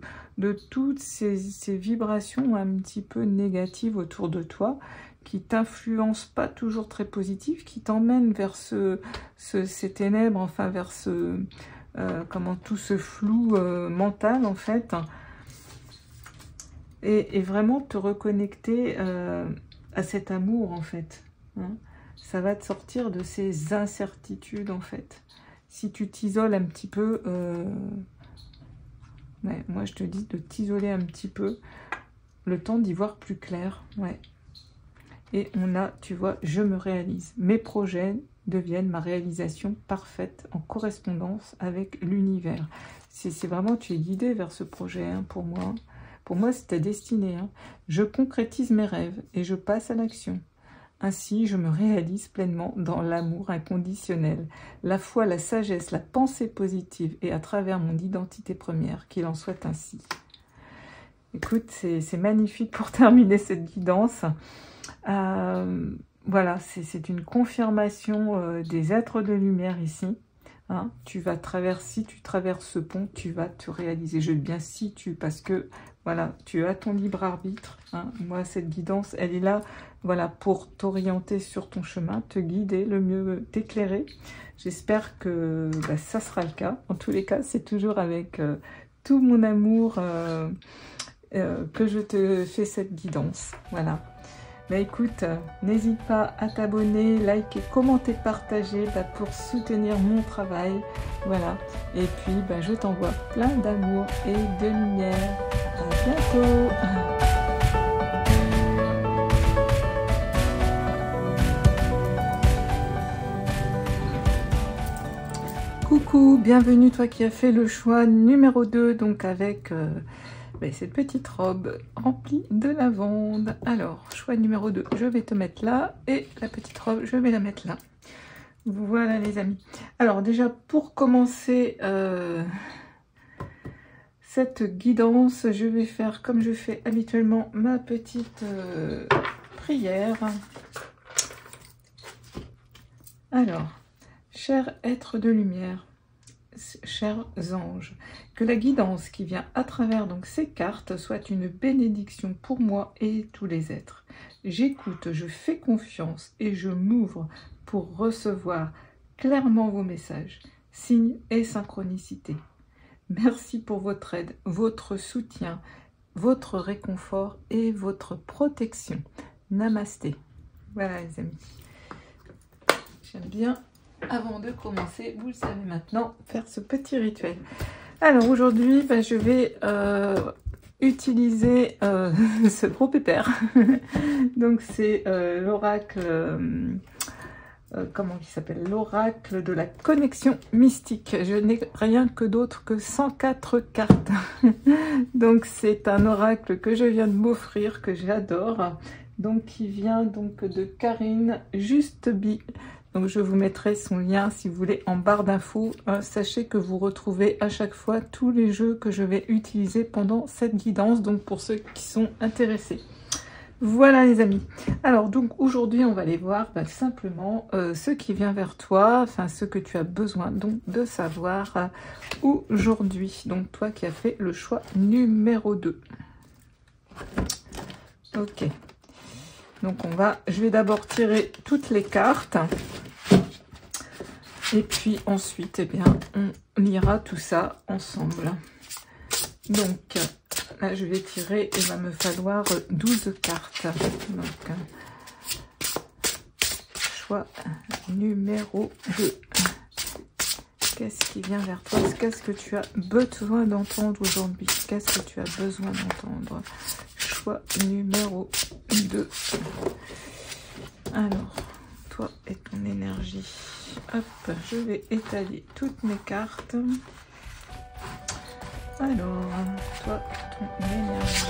toutes ces vibrations un petit peu négatives autour de toi, qui t'influencent pas toujours très positives, qui t'emmènent vers ces ténèbres, enfin vers tout ce flou mental en fait, et vraiment te reconnecter à cet amour en fait, hein. Ça va te sortir de ces incertitudes en fait. Si tu t'isoles un petit peu, ouais, moi je te dis de t'isoler un petit peu, le temps d'y voir plus clair, ouais. Et on a, tu vois, je me réalise. Mes projets deviennent ma réalisation parfaite en correspondance avec l'univers. C'est vraiment, tu es guidé vers ce projet, hein, pour moi. Pour moi, c'est ta destinée, hein. Je concrétise mes rêves et je passe à l'action. Ainsi, je me réalise pleinement dans l'amour inconditionnel, la foi, la sagesse, la pensée positive et à travers mon identité première, qu'il en soit ainsi. Écoute, c'est magnifique pour terminer cette guidance. Voilà, c'est une confirmation des êtres de lumière ici. Hein, si tu traverses ce pont, tu vas te réaliser. Je dis bien si tu, parce que voilà, tu as ton libre arbitre. Hein. Moi, cette guidance, elle est là, voilà, pour t'orienter sur ton chemin, te guider, le mieux t'éclairer. J'espère que ça sera le cas. En tous les cas, c'est toujours avec tout mon amour que je te fais cette guidance. Voilà. Mais écoute, n'hésite pas à t'abonner, liker, commenter, partager pour soutenir mon travail. Voilà. Et puis, je t'envoie plein d'amour et de lumière. À bientôt. Coucou, bienvenue toi qui as fait le choix numéro 2, donc avec... cette petite robe remplie de lavande. Alors, choix numéro 2, je vais te mettre là. Et la petite robe, je vais la mettre là. Voilà les amis. Alors déjà, pour commencer cette guidance, je vais faire comme je fais habituellement ma petite prière. Alors, cher être de lumière, chers anges, que la guidance qui vient à travers donc ces cartes soit une bénédiction pour moi et tous les êtres. J'écoute, je fais confiance et je m'ouvre pour recevoir clairement vos messages, signes et synchronicités. Merci pour votre aide, votre soutien, votre réconfort et votre protection. Namasté. Voilà les amis. J'aime bien, avant de commencer, vous le savez maintenant, faire ce petit rituel. Alors aujourd'hui, je vais utiliser ce gros pépère. Donc c'est l'oracle, comment il s'appelle? L'oracle de la connexion mystique. Je n'ai rien que d'autre que 104 cartes. Donc c'est un oracle que je viens de m'offrir, que j'adore. Donc qui vient donc de Karine Justeby. Donc je vous mettrai son lien si vous voulez en barre d'infos. Sachez que vous retrouvez à chaque fois tous les jeux que je vais utiliser pendant cette guidance, donc pour ceux qui sont intéressés. Voilà les amis. Alors donc aujourd'hui on va aller voir simplement ce qui vient vers toi, enfin ce que tu as besoin donc de savoir aujourd'hui. Donc toi qui as fait le choix numéro 2. Ok. Donc je vais d'abord tirer toutes les cartes. Et puis ensuite, on lira tout ça ensemble. Donc là, je vais tirer, il va me falloir 12 cartes. Donc, choix numéro 2. Qu'est-ce qui vient vers toi? Qu'est-ce que tu as besoin d'entendre aujourd'hui? Qu'est-ce que tu as besoin d'entendre? Choix numéro 2. Alors, toi et ton énergie. Hop, je vais étaler toutes mes cartes. Alors, toi, ton énergie.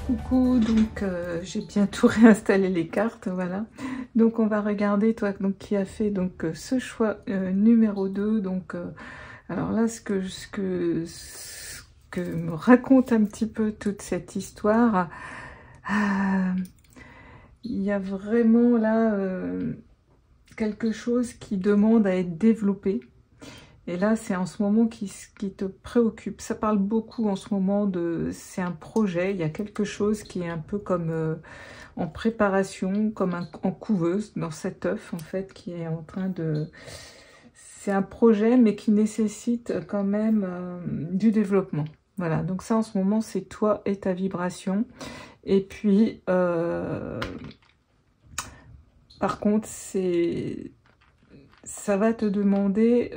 Coucou, donc j'ai bientôt réinstallé les cartes, voilà. Donc on va regarder toi donc qui a fait donc ce choix numéro 2. Donc alors là ce que me raconte un petit peu toute cette histoire, il y a vraiment là quelque chose qui demande à être développé. Et là, c'est en ce moment qui te préoccupe. Ça parle beaucoup en ce moment de... C'est un projet, il y a quelque chose qui est un peu comme en préparation, comme en couveuse, dans cet œuf, en fait, qui est en train de... C'est un projet, mais qui nécessite quand même du développement. Voilà, donc ça, en ce moment, c'est toi et ta vibration. Et puis, par contre, ça va te demander,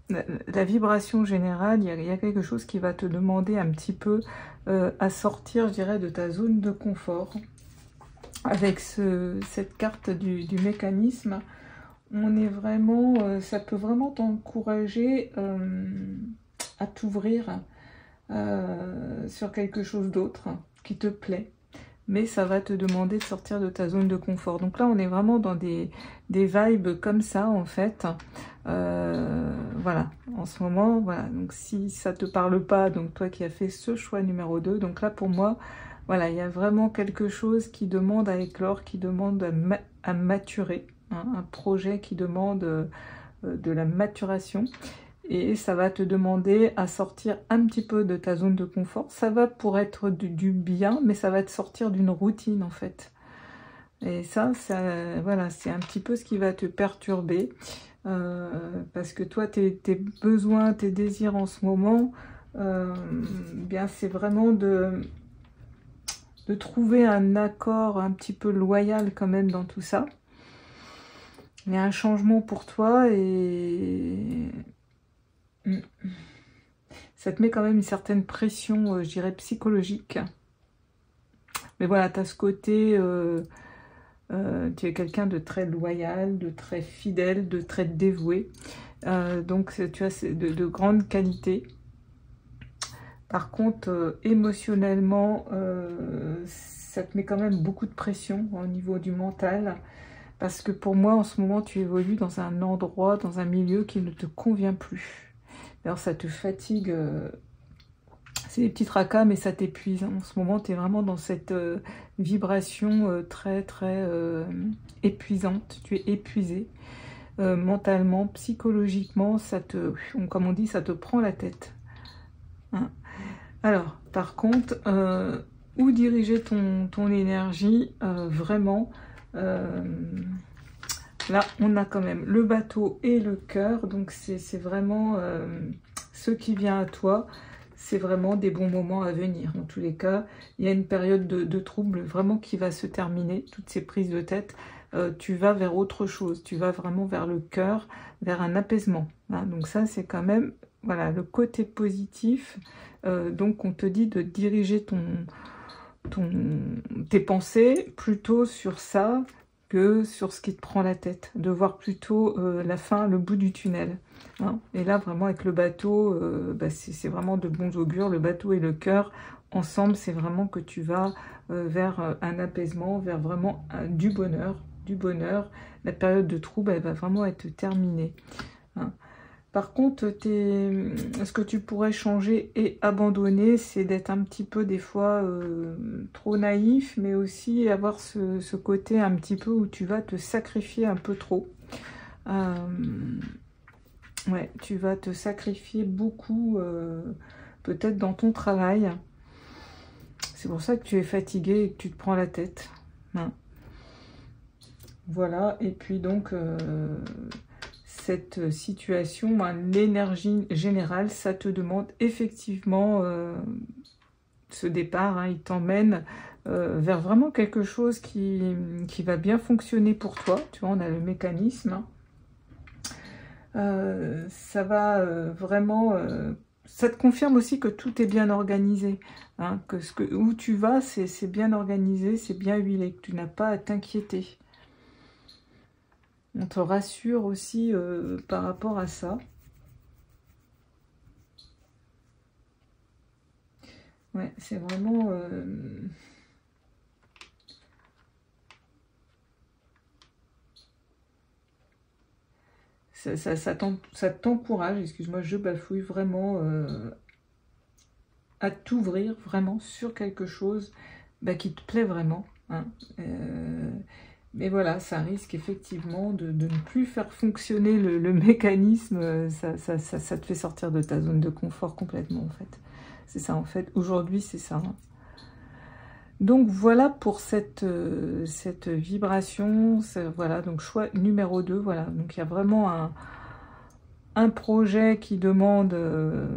la vibration générale, il y a quelque chose qui va te demander un petit peu à sortir, je dirais, de ta zone de confort. Avec cette carte du mécanisme, on est vraiment, ça peut vraiment t'encourager à t'ouvrir sur quelque chose d'autre qui te plaît. Mais ça va te demander de sortir de ta zone de confort. Donc là, on est vraiment dans des vibes comme ça, en fait. Voilà, en ce moment, voilà. Donc si ça te parle pas, donc toi qui as fait ce choix numéro 2, donc là, pour moi, voilà, il y a vraiment quelque chose qui demande à éclore, qui demande à maturer. Hein, un projet qui demande de la maturation. Et ça va te demander à sortir un petit peu de ta zone de confort. Ça va pour être du bien, mais ça va te sortir d'une routine en fait. Et ça voilà, c'est un petit peu ce qui va te perturber. Parce que toi, tes besoins, tes désirs en ce moment, bien c'est vraiment de trouver un accord un petit peu loyal quand même dans tout ça. Il y a un changement pour toi et... ça te met quand même une certaine pression, je dirais, psychologique. Mais voilà, tu as ce côté, tu es quelqu'un de très loyal, de très fidèle, de très dévoué. Donc tu as de grandes qualités. Par contre, émotionnellement, ça te met quand même beaucoup de pression au niveau du mental. Parce que pour moi, en ce moment, tu évolues dans un endroit, dans un milieu qui ne te convient plus. Alors ça te fatigue, c'est des petits tracas, mais ça t'épuise. En ce moment, tu es vraiment dans cette vibration très épuisante. Tu es épuisé mentalement, psychologiquement, comme on dit, ça te prend la tête. Hein. Alors, par contre, où diriger ton énergie, vraiment là, on a quand même le bateau et le cœur, donc c'est vraiment ce qui vient à toi, c'est vraiment des bons moments à venir. En tous les cas, il y a une période de trouble vraiment qui va se terminer, toutes ces prises de tête, tu vas vers autre chose, tu vas vraiment vers le cœur, vers un apaisement. Hein. Donc ça, c'est quand même voilà, le côté positif, donc on te dit de diriger tes pensées plutôt sur ça, que sur ce qui te prend la tête, de voir plutôt la fin, le bout du tunnel. Hein. Et là, vraiment, avec le bateau, c'est vraiment de bons augures. Le bateau et le cœur, ensemble, c'est vraiment que tu vas vers un apaisement, vers vraiment du bonheur. La période de trouble, elle va vraiment être terminée. Hein. Par contre, ce que tu pourrais changer et abandonner, c'est d'être un petit peu des fois trop naïf, mais aussi avoir ce côté un petit peu où tu vas te sacrifier un peu trop. Ouais, tu vas te sacrifier beaucoup, peut-être dans ton travail. C'est pour ça que tu es fatigué et que tu te prends la tête. Hein. Voilà, et puis donc... cette situation, ben, l'énergie générale, ça te demande effectivement ce départ, hein, il t'emmène vers vraiment quelque chose qui va bien fonctionner pour toi. Tu vois, on a le mécanisme. Ça va vraiment... ça te confirme aussi que tout est bien organisé. Hein, où tu vas, c'est bien organisé, c'est bien huilé, que tu n'as pas à t'inquiéter. On te rassure aussi par rapport à ça. Ouais, c'est vraiment... ça t'encourage, excuse-moi, je bafouille vraiment à t'ouvrir vraiment sur quelque chose bah, qui te plaît vraiment. Hein. Mais voilà, ça risque effectivement de ne plus faire fonctionner le mécanisme. Ça te fait sortir de ta zone de confort complètement, en fait. C'est ça, en fait. Aujourd'hui, c'est ça. Hein. Donc, voilà pour cette vibration. Voilà, donc choix numéro 2. Voilà, donc il y a vraiment un projet qui demande de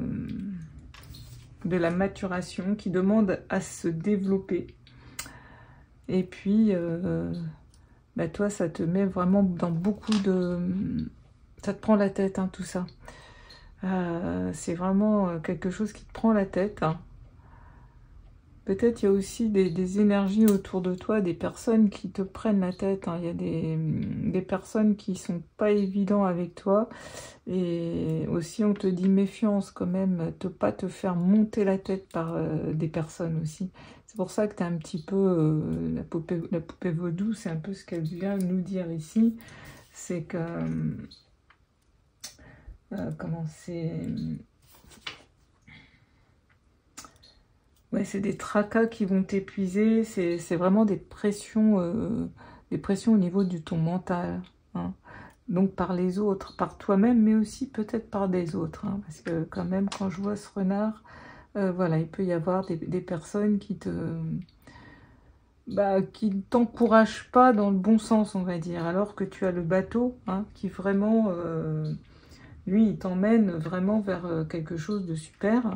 la maturation, qui demande à se développer. Et puis... bah toi, ça te met vraiment dans beaucoup de... Ça te prend la tête, hein, tout ça. C'est vraiment quelque chose qui te prend la tête. Hein. Peut-être il y a aussi des énergies autour de toi, des personnes qui te prennent la tête. Hein. Il y a des personnes qui sont pas évidentes avec toi. Et aussi, on te dit méfiance quand même, de pas te faire monter la tête par des personnes aussi. C'est pour ça que tu as un petit peu la poupée vaudou, c'est un peu ce qu'elle vient nous dire ici. C'est que... comment c'est... Ouais, c'est des tracas qui vont t'épuiser. C'est vraiment des pressions au niveau de ton mental. Hein. Donc par les autres, par toi-même, mais aussi peut-être par des autres. Hein, parce que quand même, quand je vois ce renard... voilà, il peut y avoir des personnes qui t'encouragent pas dans le bon sens, on va dire, alors que tu as le bateau, hein, qui vraiment, lui, il t'emmène vraiment vers quelque chose de super,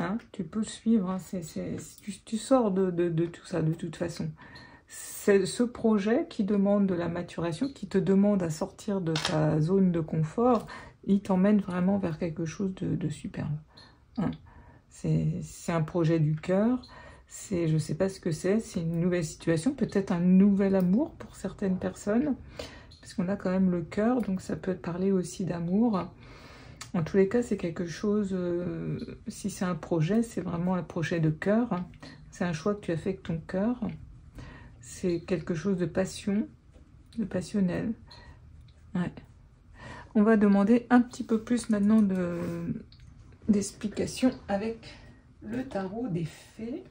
hein, tu peux le suivre, hein, tu sors de tout ça, de toute façon. C'est ce projet qui demande de la maturation, qui te demande à sortir de ta zone de confort, il t'emmène vraiment vers quelque chose de superbe, hein. C'est un projet du cœur, je ne sais pas ce que c'est une nouvelle situation, peut-être un nouvel amour pour certaines personnes, parce qu'on a quand même le cœur, donc ça peut parler aussi d'amour. En tous les cas, c'est quelque chose, si c'est un projet, c'est vraiment un projet de cœur, hein. C'est un choix que tu as fait avec ton cœur, c'est quelque chose de passion, de passionnel. Ouais. On va demander un petit peu plus maintenant d'explications avec le tarot des fées.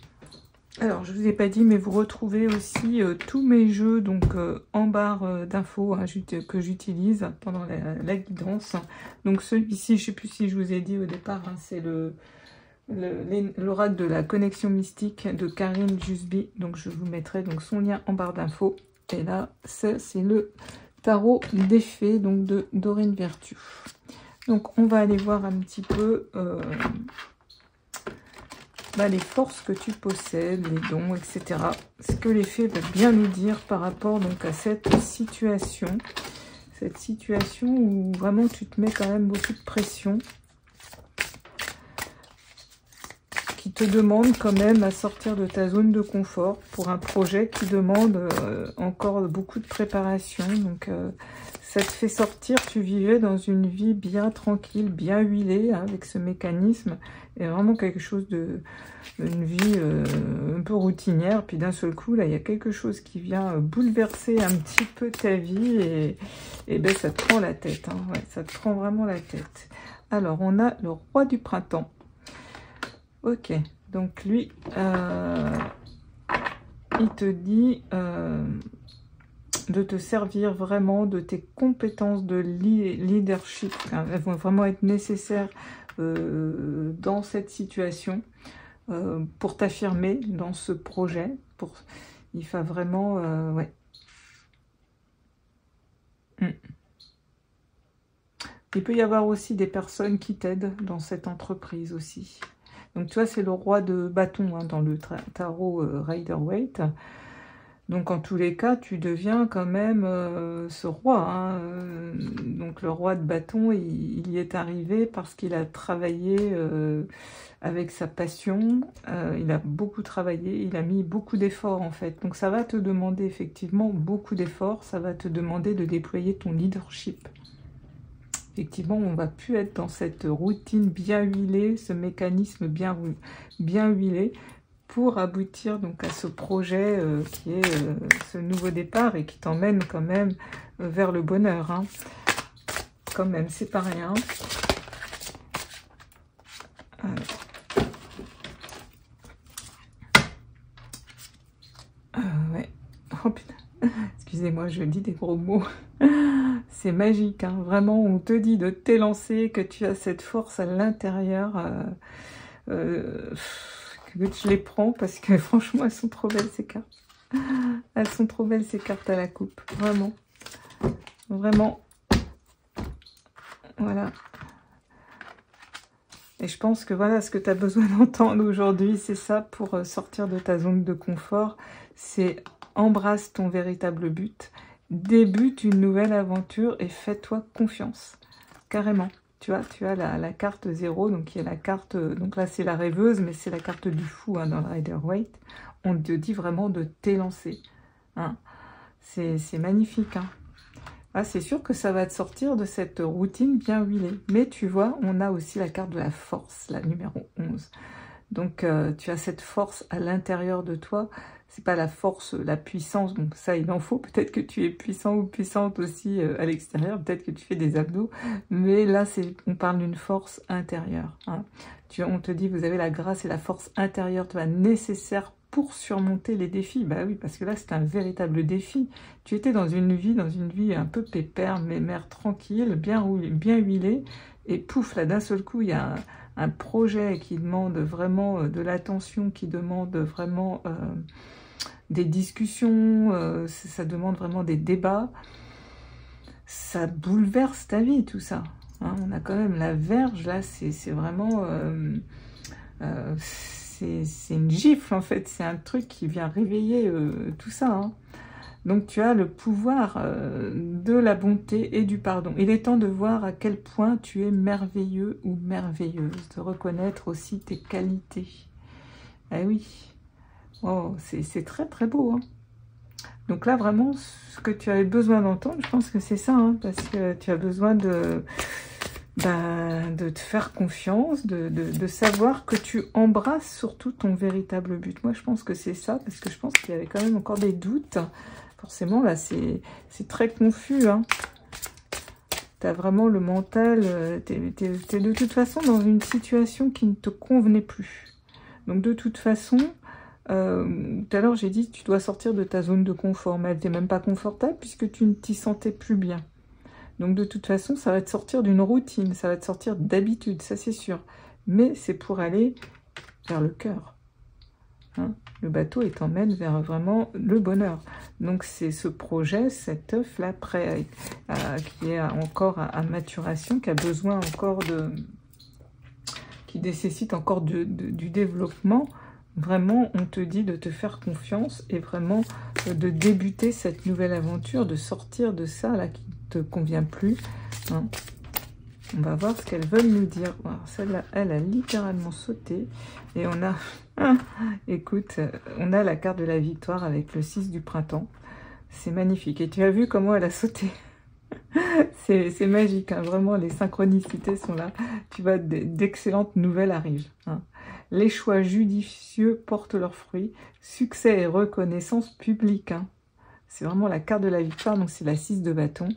Alors, je ne vous ai pas dit, mais vous retrouvez aussi tous mes jeux donc en barre d'infos, hein, que j'utilise pendant la guidance. Donc celui-ci, je ne sais plus si je vous ai dit au départ, hein, c'est l'oracle de la connexion mystique de Karine Jusby. Donc je vous mettrai donc son lien en barre d'infos. Et là, c'est le tarot des fées, donc de Dorine Vertu. Donc on va aller voir un petit peu les forces que tu possèdes, les dons, etc. Ce que les fées veulent bien nous dire par rapport donc à cette situation. Cette situation où vraiment tu te mets quand même beaucoup de pression. Qui te demande quand même à sortir de ta zone de confort pour un projet qui demande encore beaucoup de préparation. Donc ça te fait sortir, tu vivais dans une vie bien tranquille, bien huilée, hein, avec ce mécanisme, et vraiment quelque chose une vie un peu routinière, puis d'un seul coup, là, il y a quelque chose qui vient bouleverser un petit peu ta vie, et ben ça te prend la tête, hein, ouais, ça te prend vraiment la tête. Alors, on a le roi du printemps. Ok, donc lui, il te dit... de te servir vraiment de tes compétences de leadership. Elles vont vraiment être nécessaires dans cette situation pour t'affirmer dans ce projet. Il faut vraiment... ouais. Il peut y avoir aussi des personnes qui t'aident dans cette entreprise aussi. Donc tu vois, c'est le roi de bâton hein, dans le tarot Rider-Waite. Donc en tous les cas, tu deviens quand même ce roi. Hein, donc le roi de bâton, il y est arrivé parce qu'il a travaillé avec sa passion. Il a beaucoup travaillé, il a mis beaucoup d'efforts en fait. Donc ça va te demander effectivement beaucoup d'efforts. Ça va te demander de déployer ton leadership. Effectivement, on ne va plus être dans cette routine bien huilée, ce mécanisme bien huilé, pour aboutir donc à ce projet qui est ce nouveau départ et qui t'emmène quand même vers le bonheur. Hein. Quand même, c'est pas rien. Ouais. Oh putain. Excusez-moi, je dis des gros mots. C'est magique, hein. Vraiment, on te dit de t'élancer, que tu as cette force à l'intérieur. Que je les prends parce que franchement, elles sont trop belles ces cartes. Elles sont trop belles ces cartes à la coupe. Vraiment. Vraiment. Voilà. Et je pense que voilà, ce que tu as besoin d'entendre aujourd'hui, c'est ça pour sortir de ta zone de confort. C'est embrasse ton véritable but. Débute une nouvelle aventure et fais-toi confiance. Carrément. Tu vois, tu as la carte 0, donc qui est la carte... Donc là, c'est la rêveuse, mais c'est la carte du fou hein, dans le Rider-Waite. On te dit vraiment de t'élancer. Hein. C'est magnifique. Hein. Ah, c'est sûr que ça va te sortir de cette routine bien huilée. Mais tu vois, on a aussi la carte de la force, la numéro 11. Donc, tu as cette force à l'intérieur de toi. C'est pas la force, la puissance, donc ça, il en faut. Peut-être que tu es puissant ou puissante aussi à l'extérieur. Peut-être que tu fais des abdos. Mais là, on parle d'une force intérieure. Hein. On te dit, vous avez la grâce et la force intérieure nécessaire pour surmonter les défis. Bah oui, parce que là, c'est un véritable défi. Tu étais dans une vie un peu pépère, mais mère tranquille, bien huilée. Et pouf, là, d'un seul coup, il y a un projet qui demande vraiment de l'attention, qui demande vraiment des discussions, ça demande vraiment des débats. Ça bouleverse ta vie, tout ça. Hein, on a quand même la Vierge, là, c'est vraiment... c'est une gifle, en fait. C'est un truc qui vient réveiller tout ça. Hein. Donc, tu as le pouvoir de la bonté et du pardon. Il est temps de voir à quel point tu es merveilleux ou merveilleuse. De reconnaître aussi tes qualités. Eh oui. Oh, c'est très, très beau. Hein. Donc là, vraiment, ce que tu avais besoin d'entendre, je pense que c'est ça. Hein, parce que tu as besoin de te faire confiance, de savoir que tu embrasses surtout ton véritable but. Moi, je pense que c'est ça, parce que je pense qu'il y avait quand même encore des doutes. Forcément, là, c'est très confus. Hein. Tu as vraiment le mental, tu es de toute façon dans une situation qui ne te convenait plus. Donc, de toute façon, tout à l'heure, j'ai dit que tu dois sortir de ta zone de confort, mais elle n'était même pas confortable puisque tu ne t'y sentais plus bien. Donc de toute façon, ça va te sortir d'une routine, ça va te sortir d'habitude, ça c'est sûr. Mais c'est pour aller vers le cœur. Hein, le bateau, il t'emmène vers vraiment le bonheur. Donc c'est ce projet, cet œuf-là, prêt qui est encore à maturation, qui a besoin encore qui nécessite encore du développement. Vraiment, on te dit de te faire confiance et vraiment de débuter cette nouvelle aventure, de sortir de ça là qui ne te convient plus. Hein. On va voir ce qu'elles veulent nous dire. Celle-là, elle a littéralement sauté. Et on a, écoute, on a la carte de la victoire avec le 6 du printemps. C'est magnifique. Et tu as vu comment elle a sauté. C'est magique, hein. Vraiment, les synchronicités sont là. Tu vois, d'excellentes nouvelles arrivent. Hein. Les choix judicieux portent leurs fruits. Succès et reconnaissance publique. Hein. C'est vraiment la carte de la victoire, donc c'est la 6 de bâton.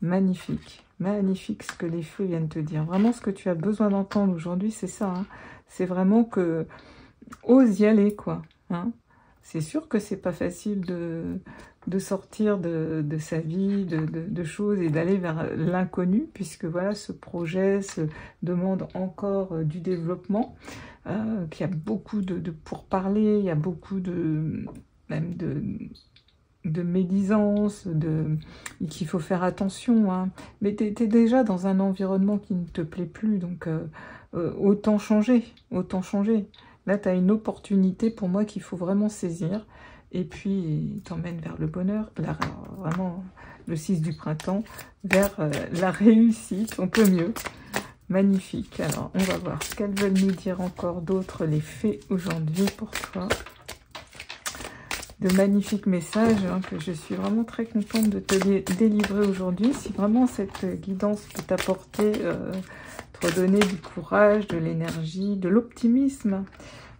Magnifique. Magnifique ce que les feux viennent te dire. Vraiment, ce que tu as besoin d'entendre aujourd'hui, c'est ça. Hein. C'est vraiment que... Ose y aller, quoi. Hein. C'est sûr que c'est pas facile de sortir de sa vie, de choses et d'aller vers l'inconnu, puisque voilà, ce projet se demande encore du développement, qu'il y a beaucoup de pourparlers, il y a beaucoup même médisance, et qu'il faut faire attention, hein. Mais tu es déjà dans un environnement qui ne te plaît plus, donc autant changer, autant changer. Là, tu as une opportunité pour moi qu'il faut vraiment saisir, et puis il t'emmène vers le bonheur, là, vraiment le 6 du printemps, vers la réussite, on peut mieux. Magnifique. Alors, on va voir ce qu'elles veulent nous dire encore d'autres, les fées, aujourd'hui, pour toi. De magnifiques messages, hein, que je suis vraiment très contente de te délivrer aujourd'hui. Si vraiment cette guidance peut t'apporter, te redonner du courage, de l'énergie, de l'optimisme.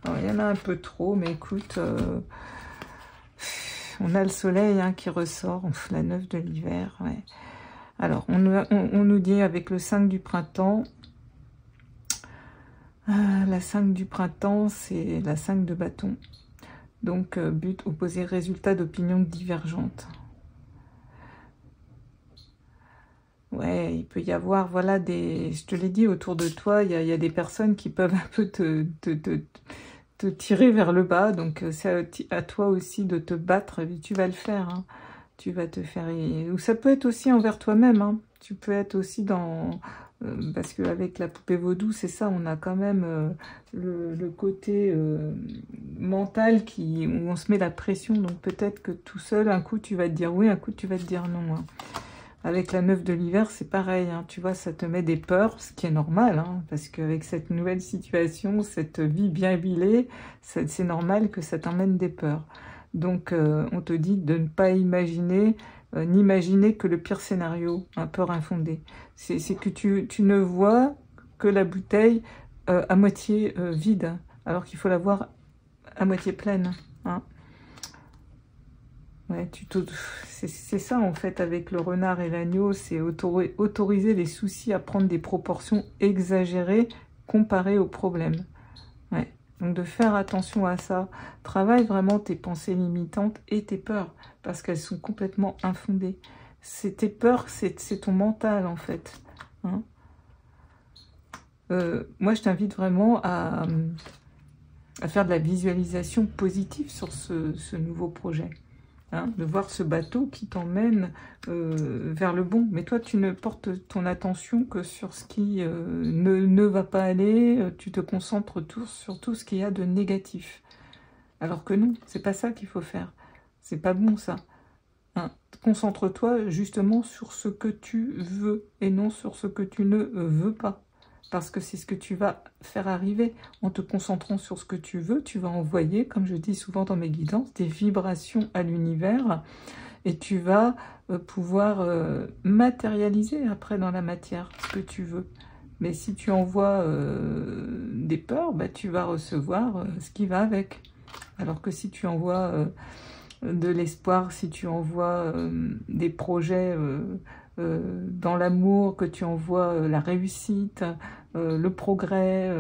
Alors, il y en a un peu trop, mais écoute, on a le soleil, hein, qui ressort, la 9 de l'hiver, ouais. Alors, on nous dit avec le 5 du printemps, la 5 du printemps, c'est la 5 de bâton. Donc, but opposé, résultat d'opinions divergentes. Ouais, il peut y avoir, voilà, je te l'ai dit, autour de toi, il y a des personnes qui peuvent un peu te tirer vers le bas. Donc, c'est à toi aussi de te battre, et tu vas le faire, hein. Tu vas te faire... Ou ça peut être aussi envers toi-même, hein. Tu peux être aussi dans... parce qu'avec la poupée vaudou, c'est ça, on a quand même le côté mental où on se met la pression. Donc peut-être que tout seul, un coup tu vas te dire oui, un coup tu vas te dire non, hein. Avec la 9 de l'hiver, c'est pareil, hein. Tu vois, ça te met des peurs, ce qui est normal, hein, parce qu'avec cette nouvelle situation, cette vie bien huilée, c'est normal que ça t'emmène des peurs. Donc on te dit de ne pas imaginer... n'imaginer que le pire scénario, un peur infondée. C'est que tu ne vois que la bouteille à moitié vide, alors qu'il faut la voir à moitié pleine, hein. Ouais, c'est ça en fait avec le renard et l'agneau, c'est autoriser les soucis à prendre des proportions exagérées comparées aux problèmes. Ouais. Donc de faire attention à ça, travaille vraiment tes pensées limitantes et tes peurs, parce qu'elles sont complètement infondées. Tes peurs, c'est ton mental en fait, hein. Moi je t'invite vraiment à faire de la visualisation positive sur ce nouveau projet, hein, de voir ce bateau qui t'emmène vers le bon. Mais toi, tu ne portes ton attention que sur ce qui ne va pas aller, tu te concentres sur tout ce qu'il y a de négatif. Alors que non, c'est pas ça qu'il faut faire. C'est pas bon ça. Hein, concentre-toi justement sur ce que tu veux et non sur ce que tu ne veux pas. Parce que c'est ce que tu vas faire arriver. En te concentrant sur ce que tu veux, tu vas envoyer, comme je dis souvent dans mes guidances, des vibrations à l'univers et tu vas pouvoir matérialiser après dans la matière ce que tu veux. Mais si tu envoies des peurs, bah, tu vas recevoir ce qui va avec. Alors que si tu envoies de l'espoir, si tu envoies des projets dans l'amour, que tu envoies la réussite, le progrès,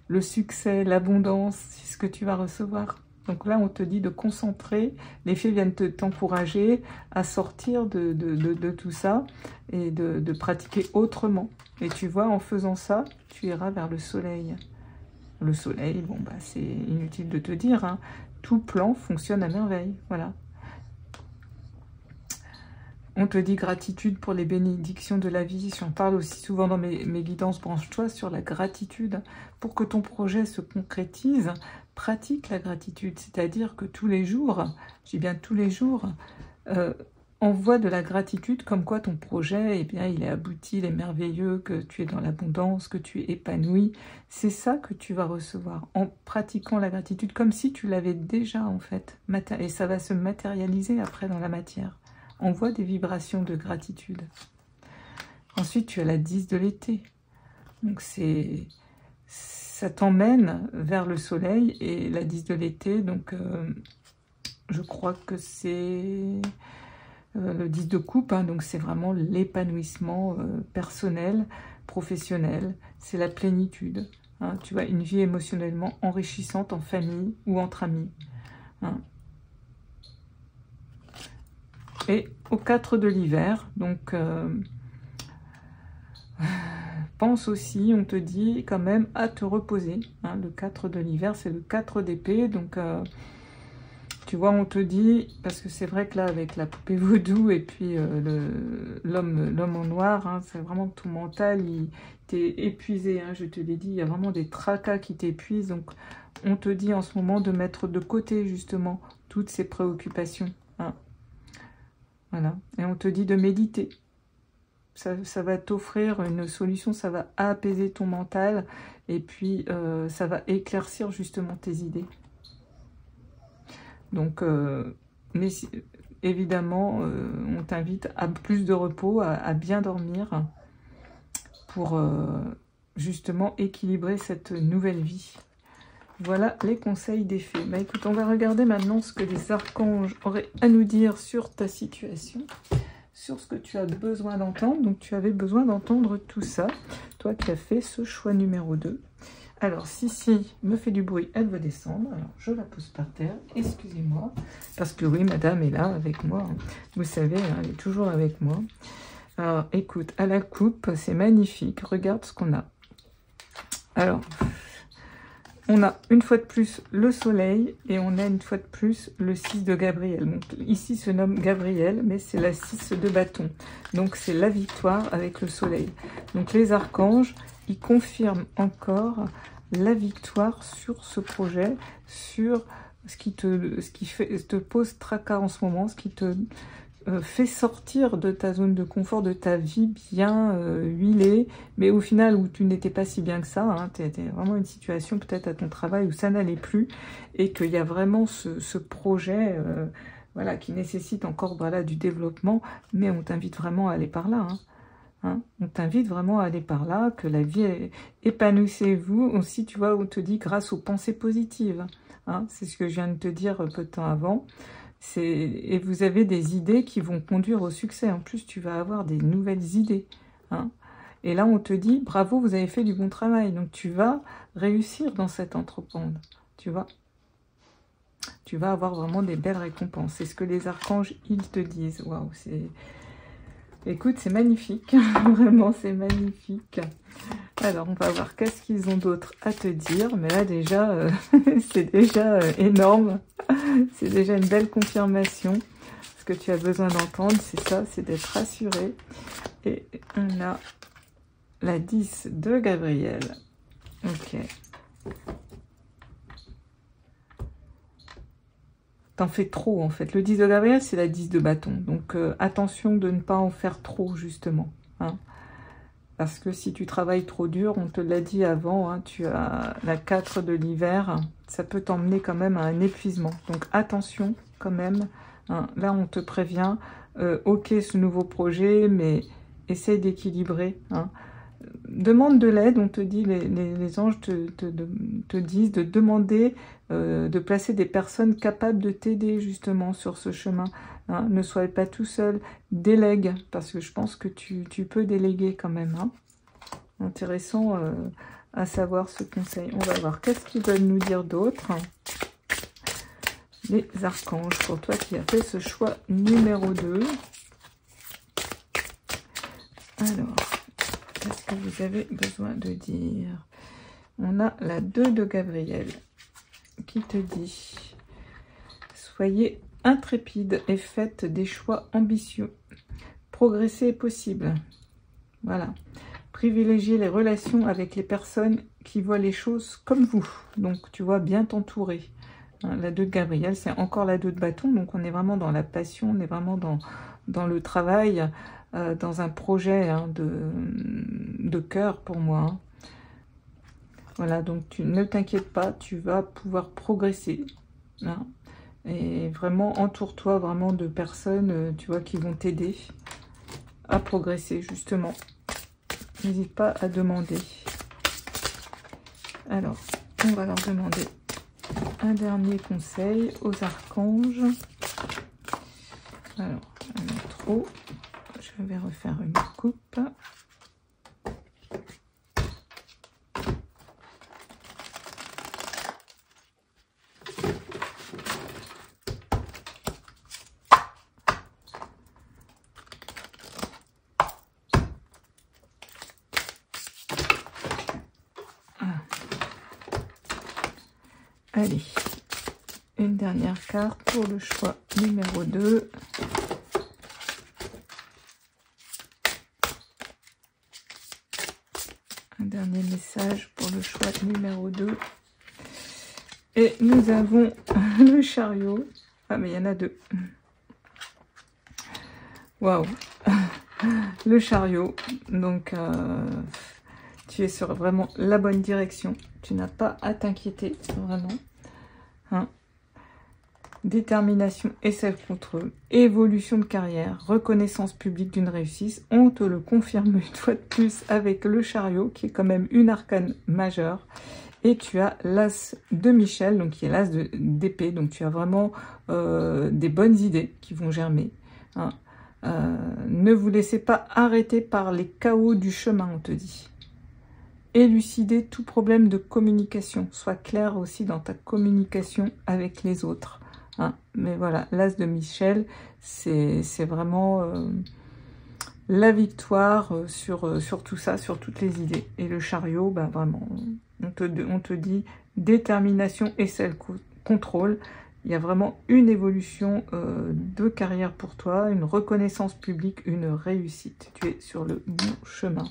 le succès, l'abondance, c'est ce que tu vas recevoir. Donc là, on te dit de concentrer, les fées viennent t'encourager à sortir de tout ça et de pratiquer autrement. Et tu vois, en faisant ça, tu iras vers le soleil. Le soleil, bon, bah, c'est inutile de te dire, hein, tout plan fonctionne à merveille, voilà. On te dit gratitude pour les bénédictions de la vie. J'en parle aussi souvent dans mes guidances. Branche-toi sur la gratitude. Pour que ton projet se concrétise, pratique la gratitude. C'est-à-dire que tous les jours, je dis bien tous les jours, envoie de la gratitude comme quoi ton projet, eh bien, il est abouti, il est merveilleux, que tu es dans l'abondance, que tu es épanoui. C'est ça que tu vas recevoir en pratiquant la gratitude comme si tu l'avais déjà en fait. Et ça va se matérialiser après dans la matière. Envoie des vibrations de gratitude. Ensuite, tu as la 10 de l'été. Donc, ça t'emmène vers le soleil. Et la 10 de l'été, donc, je crois que c'est le 10 de coupe. Hein, donc, c'est vraiment l'épanouissement personnel, professionnel. C'est la plénitude. Hein, tu vois, une vie émotionnellement enrichissante en famille ou entre amis. Hein. Et au 4 de l'hiver, donc pense aussi, on te dit quand même à te reposer. Hein, le 4 de l'hiver, c'est le 4 d'épée, donc tu vois, on te dit, parce que c'est vrai que là, avec la poupée vaudou et puis l'homme en noir, hein, c'est vraiment que ton mental, il t'est épuisé, hein, je te l'ai dit, il y a vraiment des tracas qui t'épuisent, donc on te dit en ce moment de mettre de côté, justement, toutes ces préoccupations, hein. Voilà, et on te dit de méditer. Ça va t'offrir une solution, ça va apaiser ton mental, et puis ça va éclaircir justement tes idées. Donc, mais évidemment, on t'invite à plus de repos, à bien dormir, pour justement équilibrer cette nouvelle vie. Voilà les conseils des fées. Bah écoute, on va regarder maintenant ce que les archanges auraient à nous dire sur ta situation, sur ce que tu as besoin d'entendre. Donc tu avais besoin d'entendre tout ça, toi qui as fait ce choix numéro 2. Alors, Sissi me fait du bruit, elle veut descendre. Alors, je la pose par terre, excusez-moi. Parce que oui, madame est là avec moi. Vous savez, hein, elle est toujours avec moi. Alors, écoute, à la coupe, c'est magnifique. Regarde ce qu'on a. Alors, on a une fois de plus le soleil et on a une fois de plus le 6 de Gabriel. Donc, ici se nomme Gabriel, mais c'est la 6 de bâton. Donc, c'est la victoire avec le soleil. Donc, les archanges, ils confirment encore la victoire sur ce projet, sur ce qui te pose tracas en ce moment, ce qui te fait sortir de ta zone de confort, de ta vie bien huilée, mais au final où tu n'étais pas si bien que ça, hein, tu étais vraiment une situation peut-être à ton travail où ça n'allait plus, et qu'il y a vraiment ce projet voilà, qui nécessite encore voilà, du développement, mais on t'invite vraiment à aller par là, hein. Hein, on t'invite vraiment à aller par là, que la vie est... Épanouissez-vous aussi, tu vois, on te dit grâce aux pensées positives. Hein, c'est ce que je viens de te dire peu de temps avant. Et vous avez des idées qui vont conduire au succès. En plus, tu vas avoir des nouvelles idées. Hein. Et là, on te dit, bravo, vous avez fait du bon travail. Donc, tu vas réussir dans cette entreprise. Tu vois, tu vas avoir vraiment des belles récompenses. C'est ce que les archanges, ils te disent. Waouh, c'est... Écoute, c'est magnifique, vraiment c'est magnifique. Alors, on va voir qu'est-ce qu'ils ont d'autre à te dire. Mais là, déjà, c'est déjà énorme. C'est déjà une belle confirmation. Ce que tu as besoin d'entendre, c'est ça, c'est d'être rassuré. Et on a la 10 de Gabriel. Ok. T'en fais trop en fait. Le 10 de Gabriel, c'est la 10 de bâton. Donc attention de ne pas en faire trop justement. Hein. Parce que si tu travailles trop dur, on te l'a dit avant, hein, tu as la 4 de l'hiver, ça peut t'emmener quand même à un épuisement. Donc attention quand même. Hein. Là, on te prévient, ok ce nouveau projet, mais essaye d'équilibrer. Hein. Demande de l'aide, on te dit, les anges te disent de demander, de placer des personnes capables de t'aider justement sur ce chemin. Hein. Ne sois pas tout seul, délègue, parce que je pense que tu peux déléguer quand même. Hein. Intéressant à savoir ce conseil. On va voir qu'est-ce qu'ils veulent nous dire d'autre. Les archanges, pour toi qui as fait ce choix numéro 2. Alors... qu'est-ce que vous avez besoin de dire? On a la 2 de Gabriel qui te dit « Soyez intrépide et faites des choix ambitieux. Progresser est possible. » Voilà. Privilégiez les relations avec les personnes qui voient les choses comme vous. Donc, tu vois, bien t'entourer. Hein, la 2 de Gabriel, c'est encore la 2 de bâton. Donc, on est vraiment dans la passion, on est vraiment dans le travail, dans un projet hein, de cœur pour moi. Hein. Voilà, donc ne t'inquiète pas, tu vas pouvoir progresser. Hein. Et vraiment, entoure-toi vraiment de personnes, tu vois, qui vont t'aider à progresser, justement. N'hésite pas à demander. Alors, on va leur demander un dernier conseil aux archanges. Alors, un trop. Je vais refaire une coupe. Allez. une dernière carte pour le choix numéro 2. Un dernier message pour le choix numéro 2. Et nous avons le chariot. Ah, mais il y en a 2. Waouh. Le chariot. Donc, tu es sur vraiment la bonne direction. Tu n'as pas à t'inquiéter, vraiment. Hein. Détermination et self-control. Évolution de carrière. Reconnaissance publique d'une réussite. On te le confirme une fois de plus avec le chariot, qui est quand même une arcane majeure. Et tu as l'as de Michel, donc qui est l'as d'épée. Donc tu as vraiment des bonnes idées qui vont germer. Hein. Ne vous laissez pas arrêter par les chaos du chemin, on te dit. Élucider tout problème de communication. Sois clair aussi dans ta communication avec les autres. Hein. Mais voilà, l'as de Michel, c'est vraiment la victoire sur tout ça, sur toutes les idées. Et le chariot, ben vraiment, on te dit détermination et self-control. Il y a vraiment une évolution de carrière pour toi, une reconnaissance publique, une réussite. Tu es sur le bon chemin.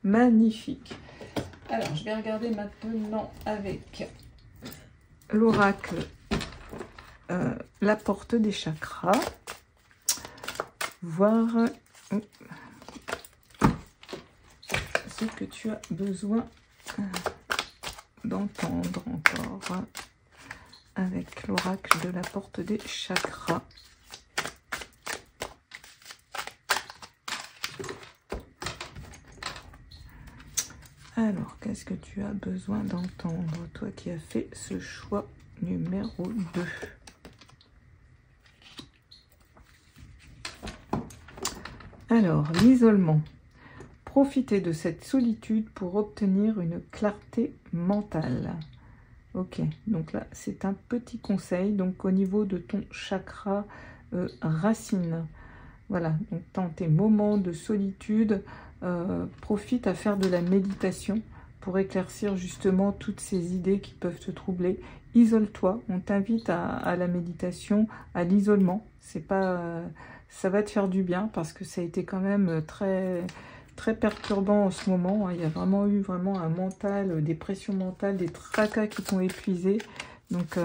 Magnifique. Alors, je vais regarder maintenant avec l'oracle la porte des chakras. Voir ce que tu as besoin d'entendre encore avec l'oracle de la porte des chakras. Alors, qu'est-ce que tu as besoin d'entendre, toi qui as fait ce choix numéro 2? Alors, l'isolement. Profitez de cette solitude pour obtenir une clarté mentale. Ok, donc là, c'est un petit conseil. Donc, au niveau de ton chakra racine. Voilà, donc dans tes moments de solitude, profite à faire de la méditation pour éclaircir justement toutes ces idées qui peuvent te troubler. Isole-toi, on t'invite à la méditation, à l'isolement. C'est pas, ça va te faire du bien parce que ça a été quand même très perturbant en ce moment. Il y a vraiment eu un mental, des pressions mentales, des tracas qui t'ont épuisé. Donc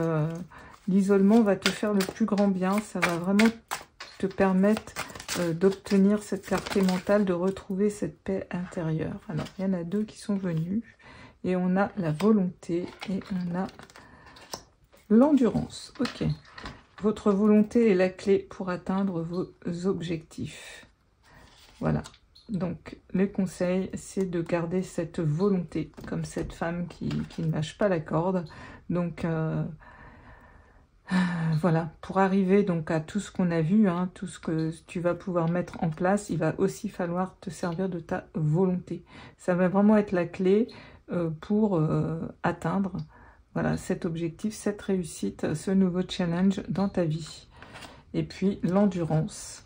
l'isolement va te faire le plus grand bien. Ça va vraiment te permettre d'obtenir cette clarté mentale, de retrouver cette paix intérieure. Alors, il y en a 2 qui sont venus. Et on a la volonté et on a l'endurance. Ok. Votre volonté est la clé pour atteindre vos objectifs. Voilà. Donc, le conseil, c'est de garder cette volonté, comme cette femme qui ne lâche pas la corde. Donc, voilà, pour arriver donc à tout ce qu'on a vu, hein, tout ce que tu vas pouvoir mettre en place, il va aussi falloir te servir de ta volonté. Ça va vraiment être la clé pour atteindre voilà, cet objectif, cette réussite, ce nouveau challenge dans ta vie. Et puis l'endurance.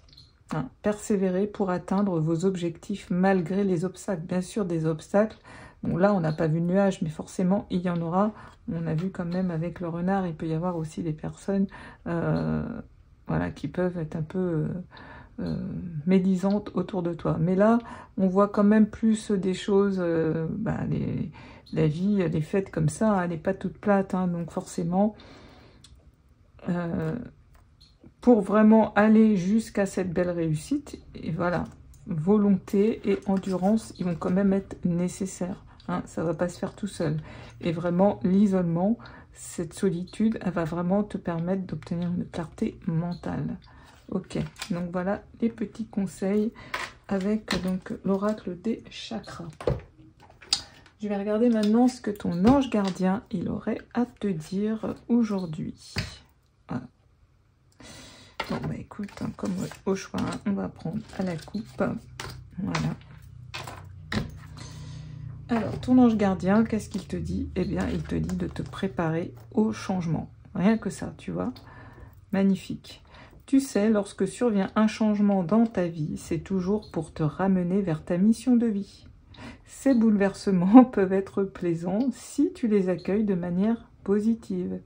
Hein, persévérer pour atteindre vos objectifs malgré les obstacles. Bien sûr, des obstacles. Bon, là, on n'a pas vu le nuage, mais forcément, il y en aura. On a vu quand même avec le renard, il peut y avoir aussi des personnes voilà, qui peuvent être un peu médisantes autour de toi. Mais là, on voit quand même plus des choses, la vie, elle est faite comme ça, hein, elle n'est pas toute plate. Hein, donc forcément, pour vraiment aller jusqu'à cette belle réussite, et voilà, volonté et endurance, ils vont quand même être nécessaires. Hein, ça ne va pas se faire tout seul. Et vraiment, l'isolement, cette solitude, elle va vraiment te permettre d'obtenir une clarté mentale. Ok, donc voilà les petits conseils avec donc l'oracle des chakras. Je vais regarder maintenant ce que ton ange gardien, il aurait à te dire aujourd'hui. Voilà. Bon, bah écoute, hein, comme au choix, hein, on va prendre à la coupe. Voilà. Alors, ton ange gardien, qu'est-ce qu'il te dit? Eh bien, il te dit de te préparer au changement. Rien que ça, tu vois. Magnifique. Tu sais, lorsque survient un changement dans ta vie, c'est toujours pour te ramener vers ta mission de vie. Ces bouleversements peuvent être plaisants si tu les accueilles de manière positive.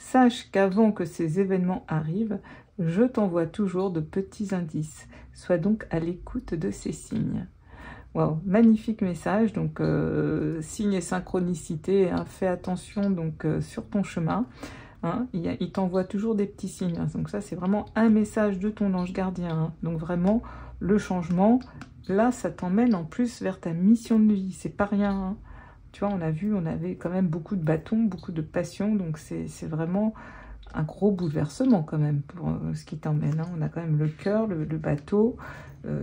Sache qu'avant que ces événements arrivent, je t'envoie toujours de petits indices. Sois donc à l'écoute de ces signes. Wow, magnifique message. Donc, signe et synchronicité, hein, fais attention donc sur ton chemin. Hein, il t'envoie toujours des petits signes. Hein, donc ça, c'est vraiment un message de ton ange gardien. Hein, donc vraiment, le changement, là, ça t'emmène en plus vers ta mission de vie. C'est pas rien. Hein. Tu vois, on a vu, on avait quand même beaucoup de bâtons, beaucoup de passion. Donc c'est vraiment un gros bouleversement quand même pour ce qui t'emmène. Hein. On a quand même le cœur, le bateau,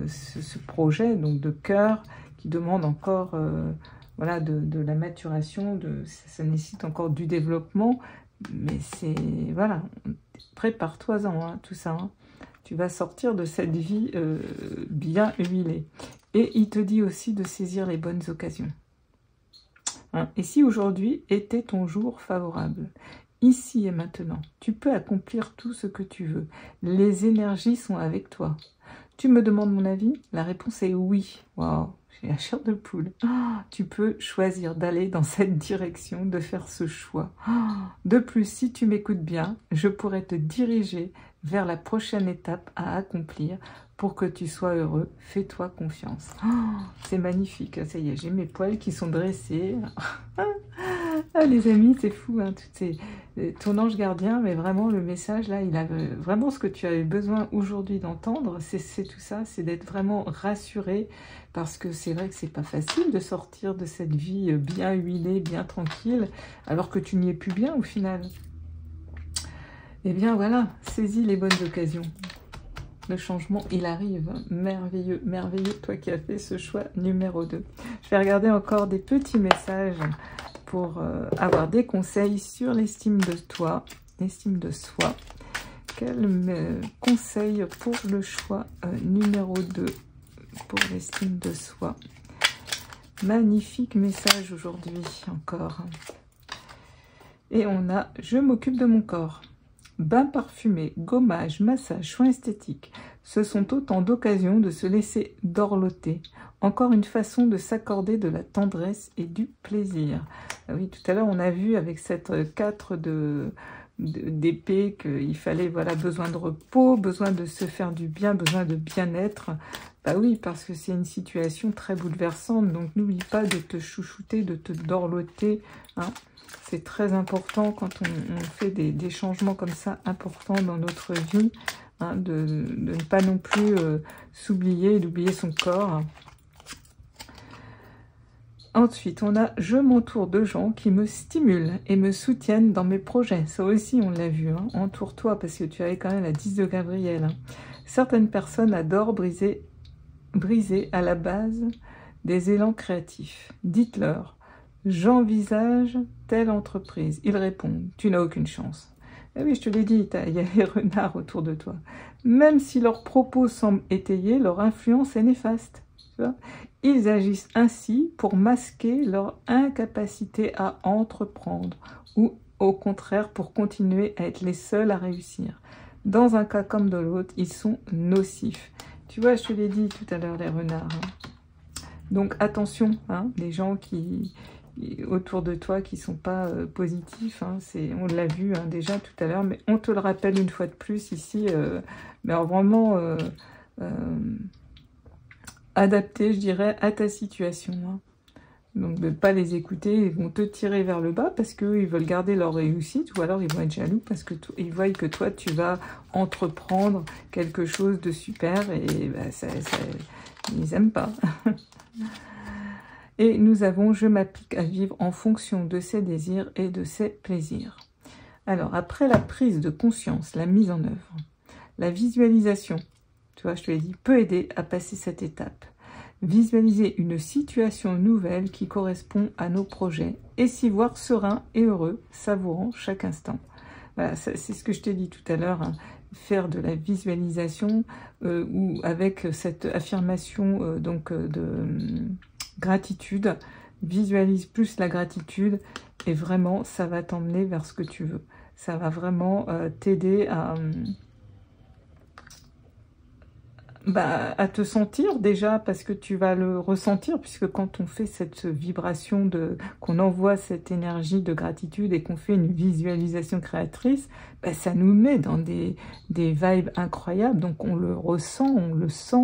ce projet donc de cœur qui demande encore voilà, de la maturation. Ça nécessite encore du développement. Mais c'est, voilà, prépare-toi-en, hein, tout ça. Hein. Tu vas sortir de cette vie bien huilée. Et il te dit aussi de saisir les bonnes occasions. Hein. Et si aujourd'hui était ton jour favorable, ici et maintenant, tu peux accomplir tout ce que tu veux. Les énergies sont avec toi. Tu me demandes mon avis? La réponse est oui. Waouh, j'ai la chair de poule. Oh, tu peux choisir d'aller dans cette direction, de faire ce choix. Oh, de plus, si tu m'écoutes bien, je pourrais te diriger vers la prochaine étape à accomplir pour que tu sois heureux. Fais-toi confiance. Oh, c'est magnifique. Ça y est, j'ai mes poils qui sont dressés. Ah, les amis, c'est fou. Hein, ton ange gardien, mais vraiment, le message, là, il a vraiment ce que tu avais besoin aujourd'hui d'entendre. C'est tout ça, c'est d'être vraiment rassuré. Parce que c'est vrai que c'est pas facile de sortir de cette vie bien huilée, bien tranquille, alors que tu n'y es plus bien au final. Eh bien voilà, saisis les bonnes occasions. Le changement, il arrive. Merveilleux, merveilleux, toi qui as fait ce choix numéro 2. Je vais regarder encore des petits messages pour avoir des conseils sur l'estime de toi, l'estime de soi. Quel conseil pour le choix numéro 2 pour l'estime de soi? Magnifique message aujourd'hui encore. Et on a « Je m'occupe de mon corps ». Bain parfumé, gommage, massage, soins esthétiques, ce sont autant d'occasions de se laisser dorloter. Encore une façon de s'accorder de la tendresse et du plaisir. Ah oui, tout à l'heure, on a vu avec cette 4 d'épée qu'il fallait, voilà, besoin de repos, besoin de se faire du bien, besoin de bien-être. Bah oui, parce que c'est une situation très bouleversante, donc n'oublie pas de te chouchouter, de te dorloter, hein. C'est très important quand on fait des changements comme ça importants dans notre vie, hein, de ne pas non plus s'oublier, d'oublier son corps. Ensuite, on a « Je m'entoure de gens qui me stimulent et me soutiennent dans mes projets ». Ça aussi, on l'a vu. Hein. Entoure-toi, parce que tu avais quand même la 10 de Gabriel. Hein. Certaines personnes adorent briser à la base des élans créatifs. Dites-leur. J'envisage telle entreprise. Ils répondent, tu n'as aucune chance. Eh oui, je te l'ai dit, il y a les renards autour de toi. Même si leurs propos semblent étayés, leur influence est néfaste. Tu vois, ils agissent ainsi pour masquer leur incapacité à entreprendre ou au contraire pour continuer à être les seuls à réussir. Dans un cas comme dans l'autre, ils sont nocifs. Tu vois, je te l'ai dit tout à l'heure, les renards. Hein. Donc attention, hein, les gens qui autour de toi qui sont pas positifs, hein, on l'a vu hein, déjà tout à l'heure, mais on te le rappelle une fois de plus ici, mais alors vraiment adapté, je dirais, à ta situation. Hein. Donc de ne pas les écouter, ils vont te tirer vers le bas parce qu'eux, ils veulent garder leur réussite, ou alors ils vont être jaloux parce qu'ils voient que toi, tu vas entreprendre quelque chose de super, et bah, ils n'aiment pas. Et nous avons « Je m'applique à vivre en fonction de ses désirs et de ses plaisirs ». Alors, après la prise de conscience, la mise en œuvre, la visualisation, tu vois, je te l'ai dit, peut aider à passer cette étape. Visualiser une situation nouvelle qui correspond à nos projets et s'y voir serein et heureux, savourant chaque instant. Voilà, c'est ce que je t'ai dit tout à l'heure, hein. Faire de la visualisation ou avec cette affirmation de gratitude, visualise plus la gratitude et vraiment ça va t'emmener vers ce que tu veux. Ça va vraiment t'aider à te sentir déjà, parce que tu vas le ressentir, puisque quand on fait cette vibration, qu'on envoie cette énergie de gratitude et qu'on fait une visualisation créatrice, bah, ça nous met dans des vibes incroyables, donc on le ressent, on le sent,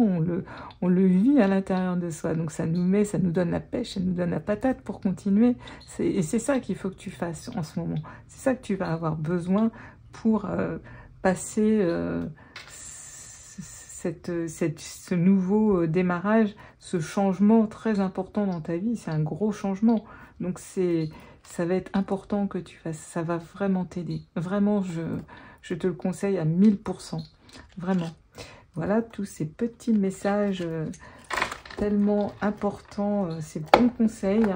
on le vit à l'intérieur de soi, donc ça nous donne la pêche, ça nous donne la patate pour continuer, et c'est ça qu'il faut que tu fasses en ce moment, c'est ça que tu vas avoir besoin pour passer... ce nouveau démarrage, ce changement très important dans ta vie, c'est un gros changement. Donc ça va être important que tu fasses, ça va vraiment t'aider. Vraiment, je te le conseille à 1000%. Vraiment. Voilà tous ces petits messages tellement importants, ces bons conseils.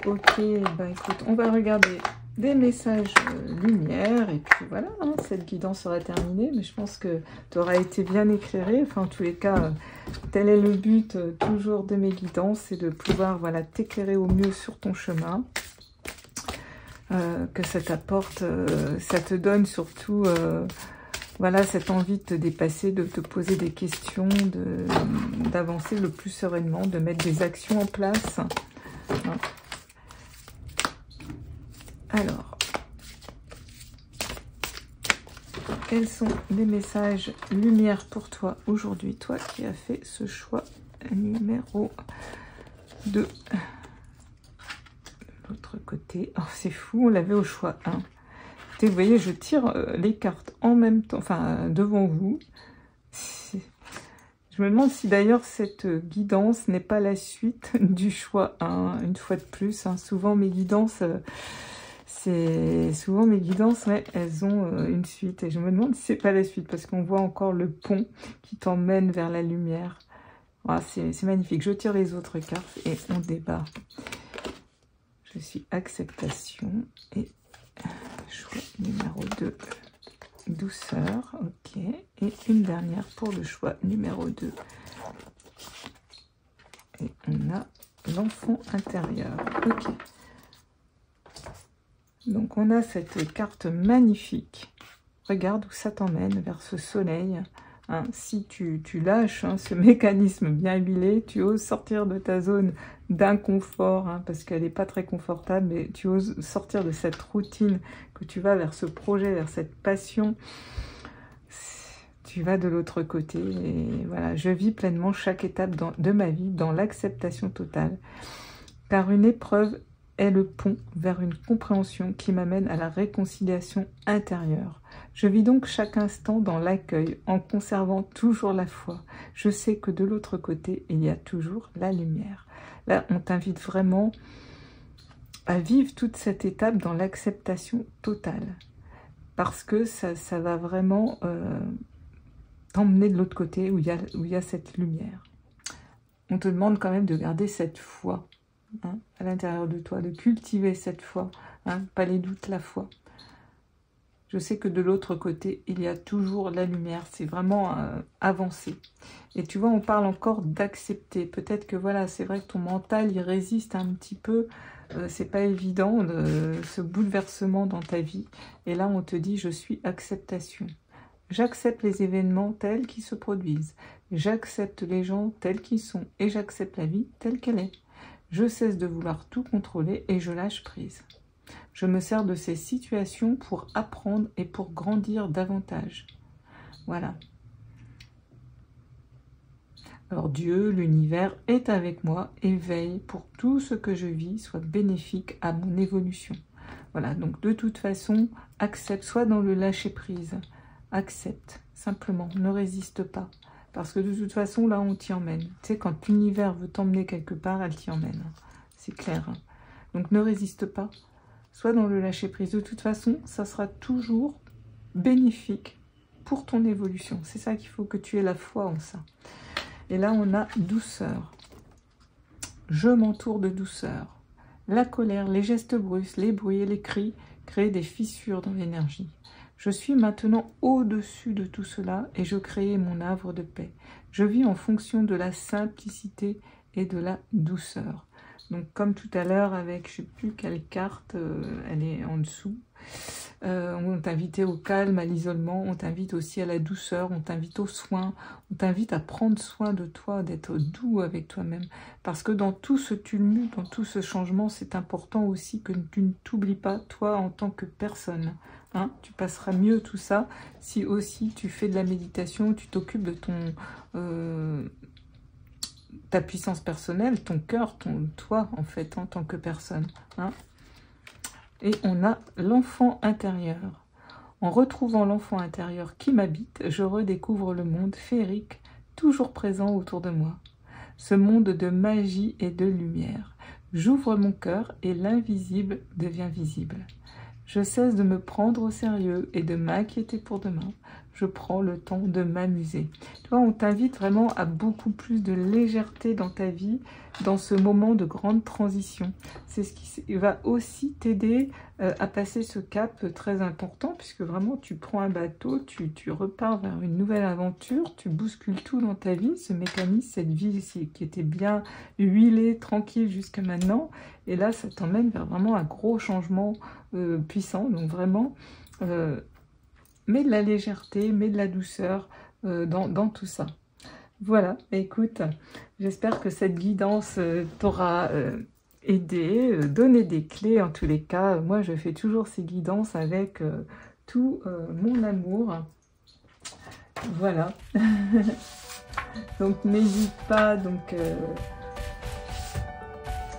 Ok, bah écoute, on va regarder des messages lumière, et puis voilà, hein, cette guidance sera terminée, mais je pense que tu auras été bien éclairé. Enfin, en tous les cas, tel est le but toujours de mes guidances, c'est de pouvoir, voilà, t'éclairer au mieux sur ton chemin, que ça t'apporte, ça te donne surtout, voilà, cette envie de te dépasser, de te poser des questions, d'avancer le plus sereinement, de mettre des actions en place. Hein. Alors, quels sont les messages lumière pour toi aujourd'hui, toi qui as fait ce choix numéro 2. De l'autre côté, oh, c'est fou, on l'avait au choix 1. Vous voyez, je tire les cartes en même temps, enfin devant vous. Je me demande si d'ailleurs cette guidance n'est pas la suite du choix 1, une fois de plus. Hein. Souvent mes guidances... ouais, elles ont une suite, et je me demande si c'est pas la suite, parce qu'on voit encore le pont qui t'emmène vers la lumière. Voilà, c'est magnifique. Je tire les autres cartes et on débat. Je suis acceptation et choix numéro 2, douceur, ok. Et une dernière pour le choix numéro 2. Et on a l'enfant intérieur, ok. Donc on a cette carte magnifique. Regarde où ça t'emmène, vers ce soleil. Hein, si tu lâches ce mécanisme bien huilé, tu oses sortir de ta zone d'inconfort, hein, parce qu'elle n'est pas très confortable, mais tu oses sortir de cette routine, que tu vas vers ce projet, vers cette passion, tu vas de l'autre côté. Et voilà, je vis pleinement chaque étape de ma vie dans l'acceptation totale. Car une épreuve est le pont vers une compréhension qui m'amène à la réconciliation intérieure. Je vis donc chaque instant dans l'accueil, en conservant toujours la foi. Je sais que de l'autre côté, il y a toujours la lumière. Là, on t'invite vraiment à vivre toute cette étape dans l'acceptation totale. Parce que ça va vraiment t'emmener de l'autre côté où il y a cette lumière. On te demande quand même de garder cette foi. Hein, à l'intérieur de toi, de cultiver cette foi, hein, pas les doutes, la foi. Je sais que de l'autre côté, il y a toujours la lumière, c'est vraiment avancer. Et tu vois, on parle encore d'accepter. Peut-être que voilà, c'est vrai que ton mental, il résiste un petit peu, c'est pas évident, ce bouleversement dans ta vie. Et là, on te dit, je suis acceptation. J'accepte les événements tels qu'ils se produisent. J'accepte les gens tels qu'ils sont. Et j'accepte la vie telle qu'elle est. Je cesse de vouloir tout contrôler et je lâche prise. Je me sers de ces situations pour apprendre et pour grandir davantage. Voilà. Alors Dieu, l'univers, est avec moi et veille pour que tout ce que je vis soit bénéfique à mon évolution. Voilà, donc de toute façon, accepte, sois dans le lâcher prise. Accepte, simplement, ne résiste pas. Parce que de toute façon, là, on t'y emmène. Tu sais, quand l'univers veut t'emmener quelque part, elle t'y emmène. C'est clair. Donc, ne résiste pas. Sois dans le lâcher-prise. De toute façon, ça sera toujours bénéfique pour ton évolution. C'est ça qu'il faut, que tu aies la foi en ça. Et là, on a douceur. Je m'entoure de douceur. La colère, les gestes brusques, les bruits et les cris créent des fissures dans l'énergie. Je suis maintenant au-dessus de tout cela et je crée mon havre de paix. Je vis en fonction de la simplicité et de la douceur. Donc comme tout à l'heure avec, je ne sais plus quelle carte, elle est en dessous. On t'invite au calme, à l'isolement, on t'invite aussi à la douceur, on t'invite aux soins, on t'invite à prendre soin de toi, d'être doux avec toi-même. Parce que dans tout ce tumulte, dans tout ce changement, c'est important aussi que tu ne t'oublies pas, toi, en tant que personne. Hein, tu passeras mieux tout ça si aussi tu fais de la méditation, tu t'occupes de ta puissance personnelle, ton cœur, toi, en fait, en tant que personne. Hein. Et on a l'enfant intérieur. En retrouvant l'enfant intérieur qui m'habite, je redécouvre le monde féerique, toujours présent autour de moi. Ce monde de magie et de lumière. J'ouvre mon cœur et l'invisible devient visible. Je cesse de me prendre au sérieux et de m'inquiéter pour demain. Je prends le temps de m'amuser. Tu vois, on t'invite vraiment à beaucoup plus de légèreté dans ta vie, dans ce moment de grande transition. C'est ce qui va aussi t'aider à passer ce cap très important, puisque vraiment tu prends un bateau, tu repars vers une nouvelle aventure, tu bouscules tout dans ta vie, ce mécanisme, cette vie qui était bien huilée, tranquille jusqu'à maintenant, et là ça t'emmène vers vraiment un gros changement puissant, donc vraiment... mets de la légèreté, mets de la douceur dans tout ça. Voilà, écoute, j'espère que cette guidance t'aura aidé, donné des clés. En tous les cas, moi je fais toujours ces guidances avec tout mon amour. Voilà. Donc n'hésite pas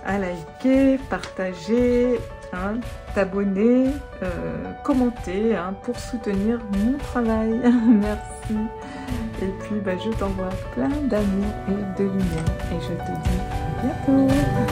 à liker, partager, hein, t'abonner, commenter hein, pour soutenir mon travail. Merci. Et puis je t'envoie plein d'amour et de lumière et je te dis à bientôt.